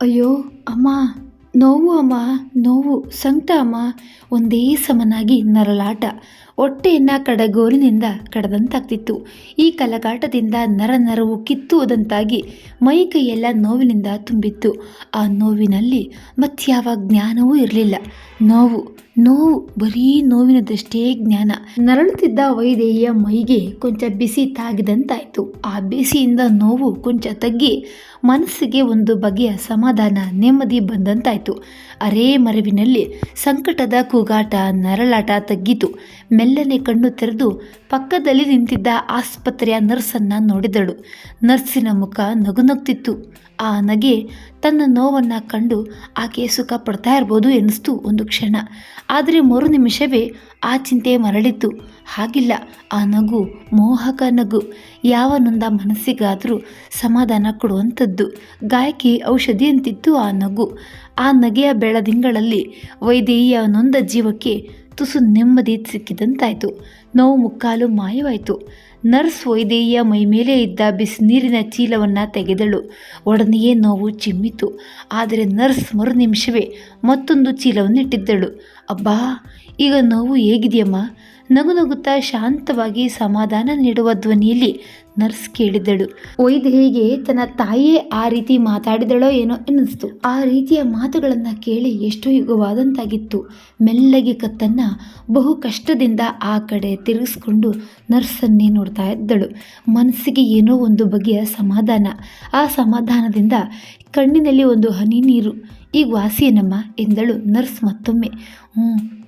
ಅಯ್ಯೋ ಅಮ್ಮ, ನೋವು ಅಮ್ಮ, ನೋವು, ಸಂಕಟ ಅಮ್ಮ. ಒಂದೇ ಸಮನಾಗಿ ನರಳಾಟ, ಹೊಟ್ಟೆಯನ್ನು ಕಡಗೋಲಿನಿಂದ ಕಡದಂತಾಗ್ತಿತ್ತು. ಈ ಕಲಗಾಟದಿಂದ ನರವು ಕಿತ್ತುವುದಂತಾಗಿ ಮೈ ಕೈಯೆಲ್ಲ ನೋವಿನಿಂದ ತುಂಬಿತ್ತು. ಆ ನೋವಿನಲ್ಲಿ ಮತ್ಯಾವ ಜ್ಞಾನವೂ ಇರಲಿಲ್ಲ. ನೋವು ನೋವು, ಬರೀ ನೋವಿನದಷ್ಟೇ ಜ್ಞಾನ. ನರಳುತ್ತಿದ್ದ ವೈದೇಹಿಯ ಮೈಗೆ ಕೊಂಚ ಬಿಸಿ ತಾಗಿದಂತಾಯಿತು. ಆ ಬಿಸಿಯಿಂದ ನೋವು ಕೊಂಚ ತಗ್ಗಿ ಮನಸ್ಸಿಗೆ ಒಂದು ಬಗೆಯ ಸಮಾಧಾನ, ನೆಮ್ಮದಿ ಬಂದಂತಾಯಿತು. ಅರೇ ಮರವಿನಲ್ಲಿ ಸಂಕಟದ ಕೂಗಾಟ, ನರಳಾಟ ತಗ್ಗಿತು. ಮೆಲ್ಲನೆ ಕಣ್ಣು ತೆರೆದು ಪಕ್ಕದಲ್ಲಿ ನಿಂತಿದ್ದ ಆಸ್ಪತ್ರೆಯ ನರ್ಸನ್ನು ನೋಡಿದಳು. ನರ್ಸಿನ ಮುಖ ನಗುನಗ್ತಿತ್ತು. ಆ ನಗೆ ತನ್ನ ನೋವನ್ನು ಕಂಡು ಆಕೆ ಸುಖ ಪಡ್ತಾ ಇರ್ಬೋದು ಎನ್ನಿಸ್ತು ಒಂದು ಕ್ಷಣ. ಆದರೆ ಮರು ನಿಮಿಷವೇ ಆ ಚಿಂತೆ ಮರಳಿತು. ಹಾಗಿಲ್ಲ, ಆ ನಗು ಮೋಹಕ ನಗು. ಯಾವ ನೊಂದ ಮನಸ್ಸಿಗಾದರೂ ಸಮಾಧಾನ ಕೊಡುವಂಥದ್ದು, ಗಾಯಕ್ಕೆ ಔಷಧಿ ಅಂತಿತ್ತು ಆ ನಗು. ಆ ನಗೆಯ ಬೆಳದಿಂಗಳಲ್ಲಿ ವೈದೇಹಿಯ ನೊಂದ ಜೀವಕ್ಕೆ ತುಸು ನೆಮ್ಮದಿ ಸಿಕ್ಕಿದಂತಾಯಿತು. ನೋವು ಮುಕ್ಕಾಲು ಮಾಯವಾಯಿತು. ನರ್ಸ್ ವೈದೇಹಿಯ ಮೈಮೇಲೆ ಇದ್ದ ಬಿಸಿನೀರಿನ ಚೀಲವನ್ನು ತೆಗೆದಳು. ಒಡನೆಯೇ ನೋವು ಚಿಮ್ಮಿತು. ಆದರೆ ನರ್ಸ್ ಮರು ನಿಮಿಷವೇ ಮತ್ತೊಂದು ಚೀಲವನ್ನು ಇಟ್ಟಿದ್ದಳು. ಅಬ್ಬಾ, ಈಗ ನೋವು ಹೇಗಿದೆಯಮ್ಮ? ನಗುತ್ತಾ ಶಾಂತವಾಗಿ ಸಮಾಧಾನ ನೀಡುವ ಧ್ವನಿಯಲ್ಲಿ ನರ್ಸ್ ಕೇಳಿದಳು. ವೈದೇಹಿಗೆ ತನ್ನ ತಾಯಿಯೇ ಆ ರೀತಿ ಮಾತಾಡಿದಳೋ ಏನೋ ಎನ್ನಿಸ್ತು. ಆ ರೀತಿಯ ಮಾತುಗಳನ್ನು ಕೇಳಿ ಎಷ್ಟೋ ಯುಗವಾದಂತಾಗಿತ್ತು. ಮೆಲ್ಲಗೆ ಕತ್ತನ್ನು ಬಹು ಕಷ್ಟದಿಂದ ಆ ಕಡೆ ತಿರುಗಿಸ್ಕೊಂಡು ನರ್ಸನ್ನೇ ನೋಡ್ತಾ ಇದ್ದಳು. ಮನಸ್ಸಿಗೆ ಏನೋ ಒಂದು ಬಗೆಯ ಸಮಾಧಾನ. ಆ ಸಮಾಧಾನದಿಂದ ಕಣ್ಣಿನಲ್ಲಿ ಒಂದು ಹನಿ ನೀರು. ಈಗ ವಾಸಿಯೇನಮ್ಮ ಎಂದಳು ನರ್ಸ್ ಮತ್ತೊಮ್ಮೆ.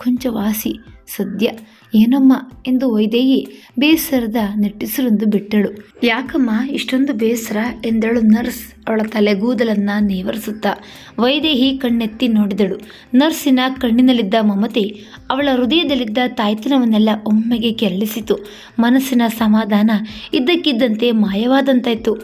ಕೊಂಚ ವಾಸಿ ಸದ್ಯ. ಏನಮ್ಮ ಎಂದು ವೈದೇಹಿ ಬೇಸರದ ನಿಟ್ಟುಸಿರೊಂದು ಬಿಟ್ಟಳು. ಯಾಕಮ್ಮ ಇಷ್ಟೊಂದು ಬೇಸರ ಎಂದಳು ನರ್ಸ್ ಅವಳ ತಲೆಗೂದಲನ್ನು ನೇವರಿಸುತ್ತಾ. ವೈದೇಹಿ ಕಣ್ಣೆತ್ತಿ ನೋಡಿದಳು. ನರ್ಸಿನ ಕಣ್ಣಿನಲ್ಲಿದ್ದ ಮಮತೆ ಅವಳ ಹೃದಯದಲ್ಲಿದ್ದ ತಾಯ್ತನವನ್ನೆಲ್ಲ ಒಮ್ಮೆಗೆ ಕೆರಳಿಸಿತು. ಮನಸ್ಸಿನ ಸಮಾಧಾನ ಇದ್ದಕ್ಕಿದ್ದಂತೆ ಮಾಯವಾದಂತಾಯಿತು.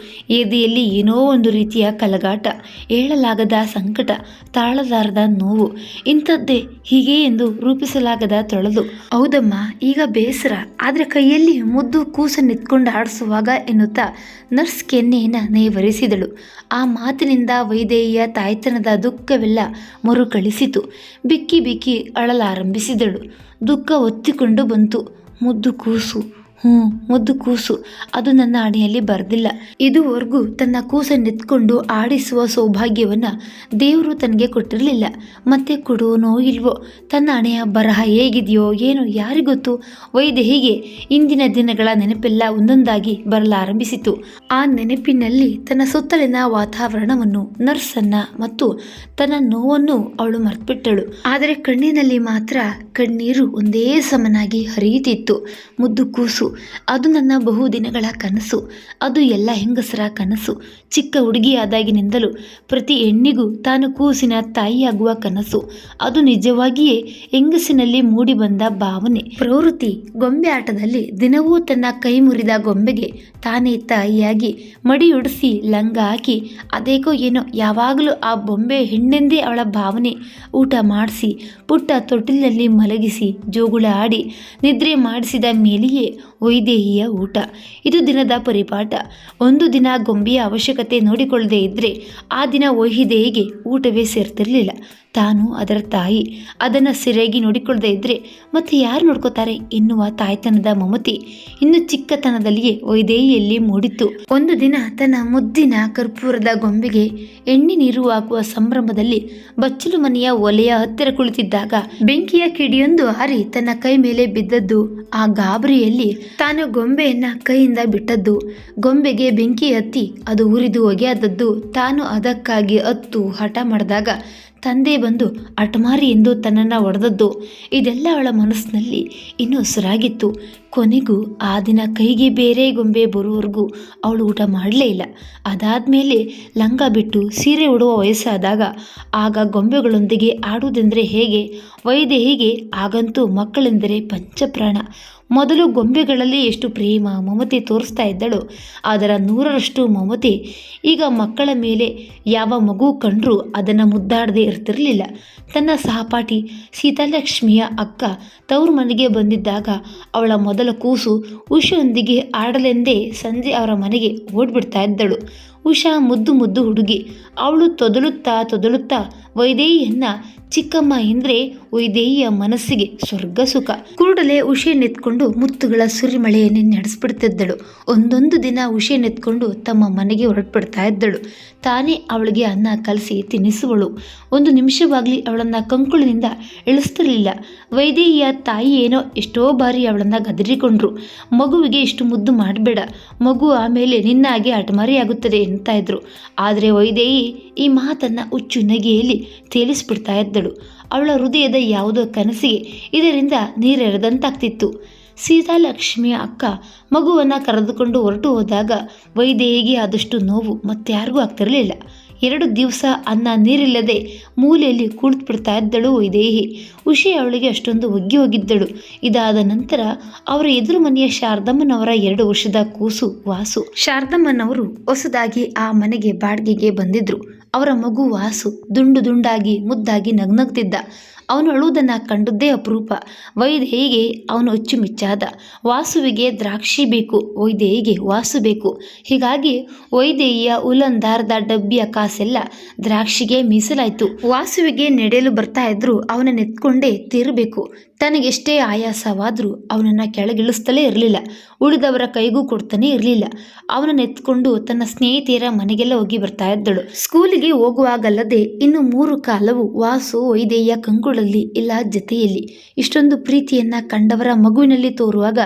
ಎದೆಯಲ್ಲಿ ಏನೋ ಒಂದು ರೀತಿಯ ಕಲಗಾಟ, ಹೇಳಲಾಗದ ಸಂಕಟ, ತಾಳಲಾರದ ನೋವು. ಇಂಥದ್ದೇ ಹೀಗೆ ಎಂದು ರೂಪಿಸಲಾಗದ ತೊಳೆದು. ಹೌದಮ್ಮ, ಈಗ ಬೇಸರ, ಆದರೆ ಕೈಯಲ್ಲಿ ಮುದ್ದು ಕೂಸನ್ನೆತ್ಕೊಂಡು ಆಡಿಸುವಾಗ ಎನ್ನುತ್ತಾ ನರ್ಸ್ ಕೆನ್ನೆಯನ್ನು ನೇವರಿಸಿದಳು. ಆ ಮಾತಿನಿಂದ ವೈದೇಹಿಯ ತಾಯ್ತನದ ದುಃಖವೆಲ್ಲ ಮರುಕಳಿಸಿತು. ಬಿಕ್ಕಿ ಬಿಕ್ಕಿ ಅಳಲಾರಂಭಿಸಿದಳು. ದುಃಖ ಒತ್ತಿಕೊಂಡು ಬಂತು. ಮುದ್ದು ಕೂಸು, ಮುದ್ದು ಕೂಸು, ಅದು ನನ್ನ ಹಣೆಯಲ್ಲಿ ಬರೆದಿಲ್ಲ. ಇದುವರೆಗೂ ತನ್ನ ಕೂಸನ್ನೆತ್ಕೊಂಡು ಆಡಿಸುವ ಸೌಭಾಗ್ಯವನ್ನು ದೇವರು ತನಗೆ ಕೊಟ್ಟಿರಲಿಲ್ಲ. ಮತ್ತೆ ಕೊಡುವನೋ ಇಲ್ವೋ? ತನ್ನ ಹಣೆಯ ಬರಹ ಹೇಗಿದೆಯೋ ಏನೋ ಯಾರಿಗೊತ್ತು? ವೈದೇಹಿಗೆ ಇಂದಿನ ದಿನಗಳ ನೆನಪೆಲ್ಲ ಒಂದೊಂದಾಗಿ ಬರಲಾರಂಭಿಸಿತು. ಆ ನೆನಪಿನಲ್ಲಿ ತನ್ನ ಸುತ್ತಲಿನ ವಾತಾವರಣವನ್ನು, ನರ್ಸನ್ನ ಮತ್ತು ತನ್ನ ನೋವನ್ನು ಅವಳು ಮರ್ತ್ಬಿಟ್ಟಳು. ಆದರೆ ಕಣ್ಣಿನಲ್ಲಿ ಮಾತ್ರ ಕಣ್ಣೀರು ಒಂದೇ ಸಮನಾಗಿ ಹರಿಯುತ್ತಿತ್ತು. ಮುದ್ದು ಕೂಸು, ಅದು ನನ್ನ ಬಹುದಿನಗಳ ಕನಸು. ಅದು ಎಲ್ಲ ಹೆಂಗಸರ ಕನಸು. ಚಿಕ್ಕ ಹುಡುಗಿಯಾದಾಗಿನಿಂದಲೂ ಪ್ರತಿ ಹೆಣ್ಣಿಗೂ ತಾನು ಕೂಸಿನ ತಾಯಿಯಾಗುವ ಕನಸು. ಅದು ನಿಜವಾಗಿಯೇ ಹೆಂಗಸಿನಲ್ಲಿ ಮೂಡಿಬಂದ ಭಾವನೆ, ಪ್ರವೃತ್ತಿ. ಗೊಂಬೆ ಆಟದಲ್ಲಿ ದಿನವೂ ತನ್ನ ಕೈ ಮುರಿದ ಗೊಂಬೆಗೆ ತಾನೇ ತಾಯಿಯಾಗಿ ಮಡಿಯೊಡಿಸಿ ಲಂಗ ಹಾಕಿ, ಅದೇಕೋ ಏನೋ ಯಾವಾಗಲೂ ಆ ಬೊಂಬೆ ಹೆಣ್ಣೆಂದೇ ಅವಳ ಭಾವನೆ. ಊಟ ಮಾಡಿಸಿ ಪುಟ್ಟ ತೊಟ್ಟಿಲಿನಲ್ಲಿ ಮಲಗಿಸಿ ಜೋಗುಳ ಆಡಿ ನಿದ್ರೆ ಮಾಡಿಸಿದ ಮೇಲೆಯೇ ವೈದೇಹಿಯ ಊಟ. ಇದು ದಿನದ ಪರಿಪಾಠ. ಒಂದು ದಿನ ಗೊಂಬೆಯ ಅವಶ್ಯಕತೆ ನೋಡಿಕೊಳ್ಳದೆ ಇದ್ದರೆ ಆ ದಿನ ವೈದೇಹಿಗೆ ಊಟವೇ ಸೇರ್ತಿರಲಿಲ್ಲ. ತಾನು ಅದರ ತಾಯಿ, ಅದನ್ನು ಸರಿಯಾಗಿ ನೋಡಿಕೊಳ್ಳದೆ ಇದ್ದರೆ ಮತ್ತೆ ಯಾರು ನೋಡ್ಕೋತಾರೆ ಎನ್ನುವ ತಾಯ್ತನದ ಮಮತೆ ಇನ್ನು ಚಿಕ್ಕತನದಲ್ಲಿಯೇ ವೈದೇಹಿಯಲ್ಲಿ ಮೂಡಿತ್ತು. ಒಂದು ದಿನ ತನ್ನ ಮುದ್ದಿನ ಕರ್ಪೂರದ ಗೊಂಬೆಗೆ ಎಣ್ಣೆ ನೀರು ಹಾಕುವ ಸಂಭ್ರಮದಲ್ಲಿ ಬಚ್ಚಲು ಮನೆಯ ಒಲೆಯ ಹತ್ತಿರ ಕುಳಿತಿದ್ದಾಗ ಬೆಂಕಿಯ ಕಿಡಿಯೊಂದು ಹಾರಿ ತನ್ನ ಕೈ ಮೇಲೆ ಬಿದ್ದದ್ದು. ಆ ಗಾಬರಿಯಲ್ಲಿ ತಾನು ಗೊಂಬೆಯನ್ನ ಕೈಯಿಂದ ಬಿಟ್ಟದ್ದು. ಗೊಂಬೆಗೆ ಬೆಂಕಿ ಹತ್ತಿ ಅದು ಉರಿದು ಹೊಗೆಯಾದದ್ದು. ತಾನು ಅದಕ್ಕಾಗಿ ಹಠ ಮಾಡಿದಾಗ ತಂದೆ ಬಂದು ಅಟಮಾರಿ ಎಂದು ತನ್ನನ್ನು ಹೊಡೆದದ್ದು. ಇದೆಲ್ಲ ಅವಳ ಮನಸ್ಸಿನಲ್ಲಿ ಇನ್ನೂ ಹಸುರಾಗಿತ್ತು. ಕೊನೆಗೂ ಆ ದಿನ ಕೈಗೆ ಬೇರೆ ಗೊಂಬೆ ಬರುವವರೆಗೂ ಅವಳು ಊಟ ಮಾಡಲೇ ಇಲ್ಲ. ಅದಾದಮೇಲೆ ಲಂಗ ಬಿಟ್ಟು ಸೀರೆ ಉಡುವ ವಯಸ್ಸಾದಾಗ ಆಗ ಗೊಂಬೆಗಳೊಂದಿಗೆ ಆಡುವುದೆಂದರೆ ಹೇಗೆ? ವೈದೇಹಿಗೆ ಆಗಂತೂ ಮಕ್ಕಳೆಂದರೆ ಪಂಚಪ್ರಾಣ. ಮೊದಲು ಗೊಂಬೆಗಳಲ್ಲಿ ಎಷ್ಟು ಪ್ರೇಮ ಮಮತೆ ತೋರಿಸ್ತಾ ಇದ್ದಳು, ಅದರ 100ರಷ್ಟು ಮಮತೆ ಈಗ ಮಕ್ಕಳ ಮೇಲೆ ಯಾವ ಮಗು ಕಂಡ್ರೂ ಅದನ್ನು ಮುದ್ದಾಡದೆ ಇರ್ತಿರಲಿಲ್ಲ. ತನ್ನ ಸಹಪಾಠಿ ಸೀತಾಲಕ್ಷ್ಮಿಯ ಅಕ್ಕ ತವರು ಮನೆಗೆ ಬಂದಿದ್ದಾಗ ಅವಳ ಮೊದಲ ಕೂಸು ಉಷೆಯೊಂದಿಗೆ ಆಡಲೆಂದೇ ಸಂಜೆ ಅವರ ಮನೆಗೆ ಓಡ್ಬಿಡ್ತಾ ಇದ್ದಳು. ಉಷಾ ಮುದ್ದು ಮುದ್ದು ಹುಡುಗಿ. ಅವಳು ತೊದಲುತ್ತಾ ವೈದೇಹಿಯನ್ನ ಚಿಕ್ಕಮ್ಮ ಎಂದ್ರೆ ವೈದೇಹಿಯ ಮನಸ್ಸಿಗೆ ಸ್ವರ್ಗ ಸುಖ. ಕೂಡಲೇ ಉಷೆನೆತ್ಕೊಂಡು ಮುತ್ತುಗಳ ಸುರಿಮಳೆಯನ್ನೇ ನಡೆಸ್ಬಿಡ್ತಿದ್ದಳು. ಒಂದೊಂದು ದಿನ ಉಷೆನೆತ್ಕೊಂಡು ತಮ್ಮ ಮನೆಗೆ ಹೊರಟ್ಬಿಡ್ತಾ ಇದ್ದಳು. ತಾನೇ ಅವಳಿಗೆ ಅನ್ನ ಕಲಸಿ ತಿನ್ನಿಸುವಳು. ಒಂದು ನಿಮಿಷವಾಗ್ಲಿ ಅವಳನ್ನ ಕಂಕುಳಿನಿಂದ ಇಳಿಸ್ತಿರ್ಲಿಲ್ಲ. ವೈದೇಹಿಯ ತಾಯಿ ಏನೋ ಎಷ್ಟೋ ಬಾರಿ ಅವಳನ್ನ ಗದರಿಕೊಂಡ್ರು. ಮಗುವಿಗೆ ಇಷ್ಟು ಮುದ್ದು ಮಾಡಬೇಡ, ಮಗು ಆಮೇಲೆ ನಿನ್ನಾಗೆ ಹಠಮಾರಿಯಾಗುತ್ತದೆ ಅಂತ ಇದ್ರು. ಆದರೆ ವೈದೇಹಿ ಈ ಮಾತನ್ನ ಹುಚ್ಚು ನಗೆಯಲ್ಲಿ ತೇಲಿಸ್ಬಿಡ್ತಾ ಇದ್ದಳು. ಅವಳ ಹೃದಯದ ಯಾವುದೋ ಕನಸಿಗೆ ಇದರಿಂದ ನೀರೆರೆದಂತಾಗ್ತಿತ್ತು. ಸೀತಾಲಕ್ಷ್ಮಿಯ ಅಕ್ಕ ಮಗುವನ್ನು ಕರೆದುಕೊಂಡು ಹೊರಟು ಹೋದಾಗ ವೈದೇಹಿಗೆ ಆದಷ್ಟು ನೋವು ಮತ್ತಾರಿಗೂ ಆಗ್ತಿರಲಿಲ್ಲ. 2 ದಿವಸ ಅನ್ನ ನೀರಿಲ್ಲದೆ ಮೂಲೆಯಲ್ಲಿ ಕುಳಿತುಬಿಡ್ತಾ ಇದ್ದಳು ವೈದೇಹಿ. ಉಷೆ ಅವಳಿಗೆ ಅಷ್ಟೊಂದು ಒಗ್ಗಿ ಹೋಗಿದ್ದಳು. ಇದಾದ ನಂತರ ಅವರ ಎದುರು ಮನೆಯ ಶಾರದಮ್ಮನವರ 2 ವರ್ಷದ ಕೂಸು ವಾಸು. ಶಾರದಮ್ಮನವರು ಹೊಸದಾಗಿ ಆ ಮನೆಗೆ ಬಾಡಿಗೆಗೆ ಬಂದಿದ್ರು. ಅವರ ಮಗು ವಾಸು ದುಂಡು ದುಂಡಾಗಿ ಮುದ್ದಾಗಿ ನಗ್ನಗ್ತಿದ್ದ. ಅವನು ಅಳುವುದನ್ನು ಕಂಡದ್ದೇ ಅಪರೂಪ. ವೈದೇಹಿಗೆ ಅವನು ಅಚ್ಚುಮೆಚ್ಚಾದ. ವಾಸುವಿಗೆ ದ್ರಾಕ್ಷಿ ಬೇಕು, ವೈದೇಹಿಗೆ ವಾಸು ಬೇಕು. ಹೀಗಾಗಿ ವೈದೇಹಿಯ ಉಲಂದಾರದ ಡಬ್ಬಿಯ ಕಾಸೆಲ್ಲ ದ್ರಾಕ್ಷಿಗೆ ಮೀಸಲಾಯಿತು. ವಾಸುವಿಗೆ ನಡೆಯಲು ಬರ್ತಾ ಇದ್ರು ಅವನನ್ನೆತ್ಕೊಂಡೇ ತೀರಬೇಕು. ತನಗೆಷ್ಟೇ ಆಯಾಸವಾದರೂ ಅವನನ್ನು ಕೆಳಗಿಳಿಸ್ತಲೇ ಇರಲಿಲ್ಲ. ಉಳಿದವರ ಕೈಗೂ ಕೊಡ್ತಾನೆ ಇರಲಿಲ್ಲ. ಅವನನ್ನೆತ್ಕೊಂಡು ತನ್ನ ಸ್ನೇಹಿತೆಯರ ಮನೆಗೆಲ್ಲ ಹೋಗಿ ಬರ್ತಾ ಇದ್ದಳು. ಸ್ಕೂಲಿಗೆ ಹೋಗುವಾಗಲ್ಲದೆ ಇನ್ನು 3 ಕಾಲವು ವಾಸು ವೈದೇಹಿಯ ಕಂಕುಳಲ್ಲಿ ಇಲ್ಲ ಜತೆಯಲ್ಲಿ. ಇಷ್ಟೊಂದು ಪ್ರೀತಿಯನ್ನ ಕಂಡವರ ಮಗುವಿನಲ್ಲಿ ತೋರುವಾಗ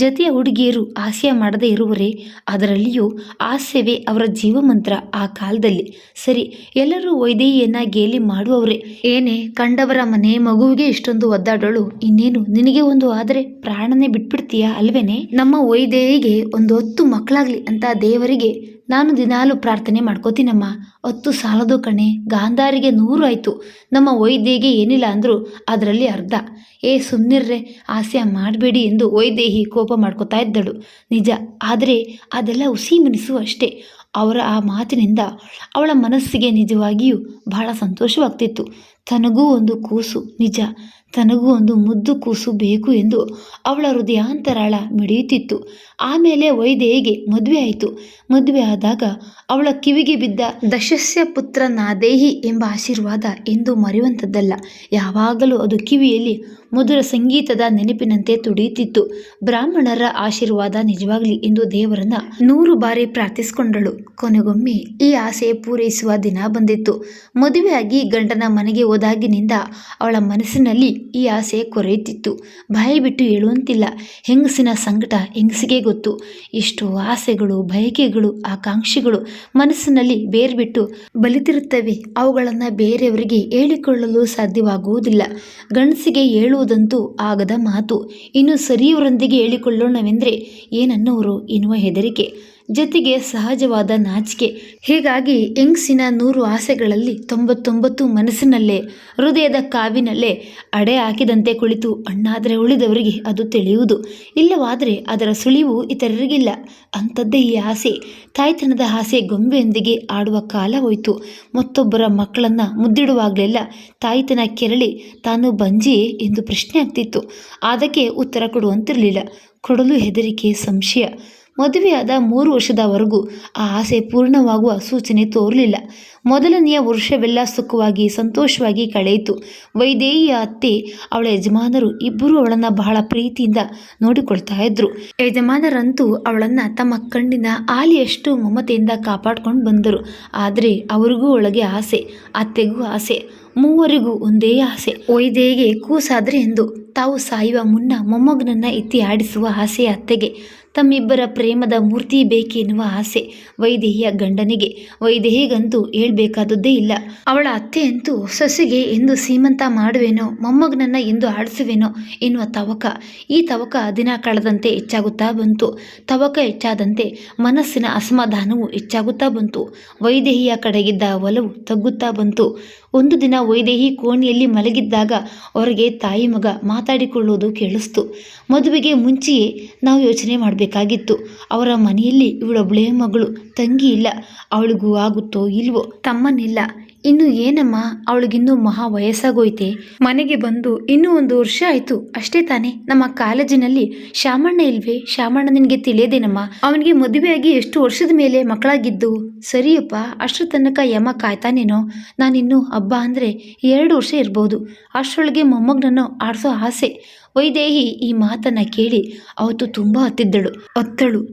ಜತೆಯ ಹುಡುಗಿಯರು ಹಾಸ್ಯ ಮಾಡದೇ ಇರುವರೇ? ಅದರಲ್ಲಿಯೂ ಹಾಸ್ಯವೇ ಅವರ ಜೀವಮಂತ್ರ ಆ ಕಾಲದಲ್ಲಿ. ಸರಿ, ಎಲ್ಲರೂ ವೈದೇಹಿಯನ್ನ ಗೇಲಿ ಮಾಡುವವರೇ. ಏನೇ ಕಂಡವರ ಮನೆ ಮಗುವಿಗೆ ಇಷ್ಟೊಂದು ಒದ್ದಾಡೋಳು, ಇನ್ನೇನು ನಿನಗೆ ಒಂದು ಆದರೆ ಪ್ರಾಣನೇ ಬಿಟ್ಬಿಡ್ತೀಯಾ ಅಲ್ವೇನೆ? ನಮ್ಮ ವೈದೇಹಿಗೆ ಒಂದು 10 ಮಕ್ಕಳಾಗ್ಲಿ ಅಂತ ದೇವರಿಗೆ ನಾನು ದಿನಾಲು ಪ್ರಾರ್ಥನೆ ಮಾಡ್ಕೋತೀನಮ್ಮ. 10 ಸಾಲದು ಕಣೆ, ಗಾಂಧಾರಿಗೆ 100 ಆಯಿತು. ನಮ್ಮ ವೈದೇಹಿಗೆ ಏನಿಲ್ಲ ಅಂದರೂ ಅದರಲ್ಲಿ ಅರ್ಧ. ಸುಮ್ಮನಿರ್ರೆ, ಹಾಸ್ಯ ಮಾಡಬೇಡಿ ಎಂದು ವೈದೇಹಿ ಕೋಪ ಮಾಡ್ಕೋತಾ ಇದ್ದಳು. ನಿಜ, ಆದರೆ ಅದೆಲ್ಲ ಹುಸಿ ಮನಸ್ಸು ಅಷ್ಟೇ. ಅವರ ಆ ಮಾತಿನಿಂದ ಅವಳ ಮನಸ್ಸಿಗೆ ನಿಜವಾಗಿಯೂ ಬಹಳ ಸಂತೋಷವಾಗ್ತಿತ್ತು. ತನಗೂ ಒಂದು ಕೂಸು, ನಿಜ ತನಗೂ ಒಂದು ಮುದ್ದು ಕೂಸು ಬೇಕು ಎಂದು ಅವಳ ಹೃದಯಾಂತರಾಳ ಮಿಡಿಯುತ್ತಿತ್ತು. ಆಮೇಲೆ ವೈದೇಹಿಗೆ ಮದುವೆ ಆಯಿತು. ಮದುವೆ ಆದಾಗ ಅವಳ ಕಿವಿಗೆ ಬಿದ್ದ ದಶಸ್ಯ ಪುತ್ರ ನಾದೇಹಿ ಎಂಬ ಆಶೀರ್ವಾದ ಎಂದು ಮರೆಯುವಂಥದ್ದಲ್ಲ. ಯಾವಾಗಲೂ ಅದು ಕಿವಿಯಲ್ಲಿ ಮಧುರ ಸಂಗೀತದ ನೆನಪಿನಂತೆ ತುಡಿಯುತ್ತಿತ್ತು. ಬ್ರಾಹ್ಮಣರ ಆಶೀರ್ವಾದ ನಿಜವಾಗಲಿ ಎಂದು ದೇವರನ್ನ 100 ಬಾರಿ ಪ್ರಾರ್ಥಿಸಿಕೊಂಡಳು. ಕೊನೆಗೊಮ್ಮೆ ಈ ಆಸೆ ಪೂರೈಸುವ ದಿನ ಬಂದಿತ್ತು. ಮದುವೆಯಾಗಿ ಗಂಡನ ಮನೆಗೆ ಹೋದಾಗಿನಿಂದ ಅವಳ ಮನಸ್ಸಿನಲ್ಲಿ ಈ ಆಸೆ ಕೊರೆಯುತ್ತಿತ್ತು. ಬಾಯಿ ಬಿಟ್ಟು ಹೇಳುವಂತಿಲ್ಲ. ಹೆಂಗಸಿನ ಸಂಕಟ ಹೆಂಗಸಿಗೆ ಗೊತ್ತು. ಎಷ್ಟು ಆಸೆಗಳು, ಬಯಕೆಗಳು, ಆಕಾಂಕ್ಷೆಗಳು ಮನಸ್ಸಿನಲ್ಲಿ ಬೇರ್ಬಿಟ್ಟು ಬಲಿತಿರುತ್ತವೆ. ಅವುಗಳನ್ನು ಬೇರೆಯವರಿಗೆ ಹೇಳಿಕೊಳ್ಳಲು ಸಾಧ್ಯವಾಗುವುದಿಲ್ಲ. ಗಂಡಸಿಗೆ ಹೇಳುವುದಂತೂ ಆಗದ ಮಾತು. ಇನ್ನು ಸರಿಯವರೊಂದಿಗೆ ಹೇಳಿಕೊಳ್ಳೋಣವೆಂದರೆ ಏನನ್ನೋರು ಎನ್ನುವ ಹೆದರಿಕೆ, ಜೊತೆಗೆ ಸಹಜವಾದ ನಾಚಿಕೆ. ಹೀಗಾಗಿ ಹೆಂಗಸಿನ 100 ಆಸೆಗಳಲ್ಲಿ 99 ಮನಸ್ಸಿನಲ್ಲೇ, ಹೃದಯದ ಕಾವಿನಲ್ಲೇ ಅಡೆ ಹಾಕಿದಂತೆ ಕುಳಿತು ಅಣ್ಣಾದರೆ ಉಳಿದವರಿಗೆ ಅದು ತಿಳಿಯುವುದು, ಇಲ್ಲವಾದರೆ ಅದರ ಸುಳಿವು ಇತರರಿಗಿಲ್ಲ. ಅಂಥದ್ದೇ ಈ ಆಸೆ. ತಾಯ್ತನದ ಆಸೆ ಗೊಂಬೆಯೊಂದಿಗೆ ಆಡುವ ಕಾಲ ಹೋಯಿತು. ಮತ್ತೊಬ್ಬರ ಮಕ್ಕಳನ್ನು ಮುದ್ದಿಡುವಾಗಲೆಲ್ಲ ತಾಯ್ತನ ಕೆರಳಿ ತಾನು ಬಂಜೆಯೇ ಎಂದು ಪ್ರಶ್ನೆ ಆಗ್ತಿತ್ತು. ಅದಕ್ಕೆ ಉತ್ತರ ಕೊಡುವಂತಿರಲಿಲ್ಲ. ಕೊಡಲು ಹೆದರಿಕೆ, ಸಂಶಯ. ಮದುವೆಯಾದ 3 ವರ್ಷದವರೆಗೂ ಆ ಆಸೆ ಪೂರ್ಣವಾಗುವ ಸೂಚನೆ ತೋರಲಿಲ್ಲ. ಮೊದಲನೆಯ ವರ್ಷವೆಲ್ಲ ಸುಖವಾಗಿ ಸಂತೋಷವಾಗಿ ಕಳೆಯಿತು. ವೈದೇಹಿಯ ಅತ್ತೆ, ಅವಳ ಯಜಮಾನರು ಇಬ್ಬರೂ ಅವಳನ್ನು ಬಹಳ ಪ್ರೀತಿಯಿಂದ ನೋಡಿಕೊಳ್ತಾ ಇದ್ರು. ಯಜಮಾನರಂತೂ ಅವಳನ್ನು ತಮ್ಮ ಕಣ್ಣಿನ ಆಲಿಯಷ್ಟು ಮಮತೆಯಿಂದ ಕಾಪಾಡ್ಕೊಂಡು ಬಂದರು. ಆದರೆ ಅವರಿಗೂ ಒಳಗೆ ಆಸೆ, ಅತ್ತೆಗೂ ಆಸೆ, ಮೂವರಿಗೂ ಒಂದೇ ಆಸೆ. ವೈದೇಹಿಗೆ ಕೂಸಾದ್ರೆ ಎಂದು ತಾವು ಸಾಯುವ ಮುನ್ನ ಮೊಮ್ಮಗನನ್ನ ಎತ್ತಿ ಆಡಿಸುವ ಆಸೆ ಅತ್ತೆಗೆ. ತಮ್ಮಿಬ್ಬರ ಪ್ರೇಮದ ಮೂರ್ತಿ ಬೇಕೆನ್ನುವ ಆಸೆ ವೈದೇಹಿಯ ಗಂಡನಿಗೆ. ವೈದೇಹಿಗಂತೂ ಹೇಳ್ಬೇಕಾದದ್ದೇ ಇಲ್ಲ. ಅವಳ ಅತ್ತೆಯಂತೂ ಸೊಸೆಗೆ ಎಂದು ಸೀಮಂತ ಮಾಡುವೆನೋ, ಮೊಮ್ಮಗನನ್ನ ಎಂದು ಆಡಿಸುವೆನೋ ಎನ್ನುವ ತವಕ. ಈ ತವಕ ದಿನ ಕಳೆದಂತೆ ಹೆಚ್ಚಾಗುತ್ತಾ ಬಂತು. ತವಕ ಹೆಚ್ಚಾದಂತೆ ಮನಸ್ಸಿನ ಅಸಮಾಧಾನವು ಹೆಚ್ಚಾಗುತ್ತಾ ಬಂತು. ವೈದೇಹಿಯ ಕಡೆಗಿದ್ದ ಒಲವು ತಗ್ಗುತ್ತಾ ಬಂತು. ಒಂದು ದಿನ ವೈದೇಹಿ ಕೋಣೆಯಲ್ಲಿ ಮಲಗಿದ್ದಾಗ ಹೊರಗೆ ತಾಯಿ ಮಗ ಮಾತಾಡಿಕೊಳ್ಳುವುದು ಕೇಳಿಸ್ತು. ಮದುವೆಗೆ ಮುಂಚೆಯೇ ನಾವು ಯೋಚನೆ ಮಾಡಬೇಕಾಗಿತ್ತು. ಅವರ ಮನೆಯಲ್ಲಿ ಇವಳೊಬ್ಬಳೇ ಮಗಳು, ತಂಗಿ ಇಲ್ಲ, ಅವಳಿಗೂ ಆಗುತ್ತೋ ಇಲ್ವೋ, ತಮ್ಮನಿಲ್ಲ, ಇನ್ನು ಏನಮ್ಮ, ಅವಳಿಗಿನ್ನೂ ಮಹಾ ವಯಸ್ಸಾಗೋಯ್ತೆ. ಮನೆಗೆ ಬಂದು ಇನ್ನೂ 1 ವರ್ಷ ಆಯ್ತು ಅಷ್ಟೇ ತಾನೇ. ನಮ್ಮ ಕಾಲೇಜಿನಲ್ಲಿ ಶಾಮಣ್ಣ ಇಲ್ವೇ? ಶಾಮಣ್ಣ ನಿನಗೆ ತಿಳಿಯದೇನಮ್ಮ? ಅವನಿಗೆ ಮದುವೆಯಾಗಿ ಎಷ್ಟು ವರ್ಷದ ಮೇಲೆ ಮಕ್ಕಳಾಗಿದ್ದು? ಸರಿಯಪ್ಪ, ಅಷ್ಟರ ತನಕ ಯಮ ಕಾಯ್ತಾನೇನೋ. ನಾನಿನ್ನು ಹಬ್ಬ ಅಂದರೆ 2 ವರ್ಷ ಇರ್ಬೋದು. ಅಷ್ಟರೊಳಗೆ ಮೊಮ್ಮಗನನ್ನು ಆಡಿಸೋ ಆಸೆ. ವೈದೇಹಿ ಈ ಮಾತನ್ನ ಕೇಳಿ ಅವತ್ತು ತುಂಬ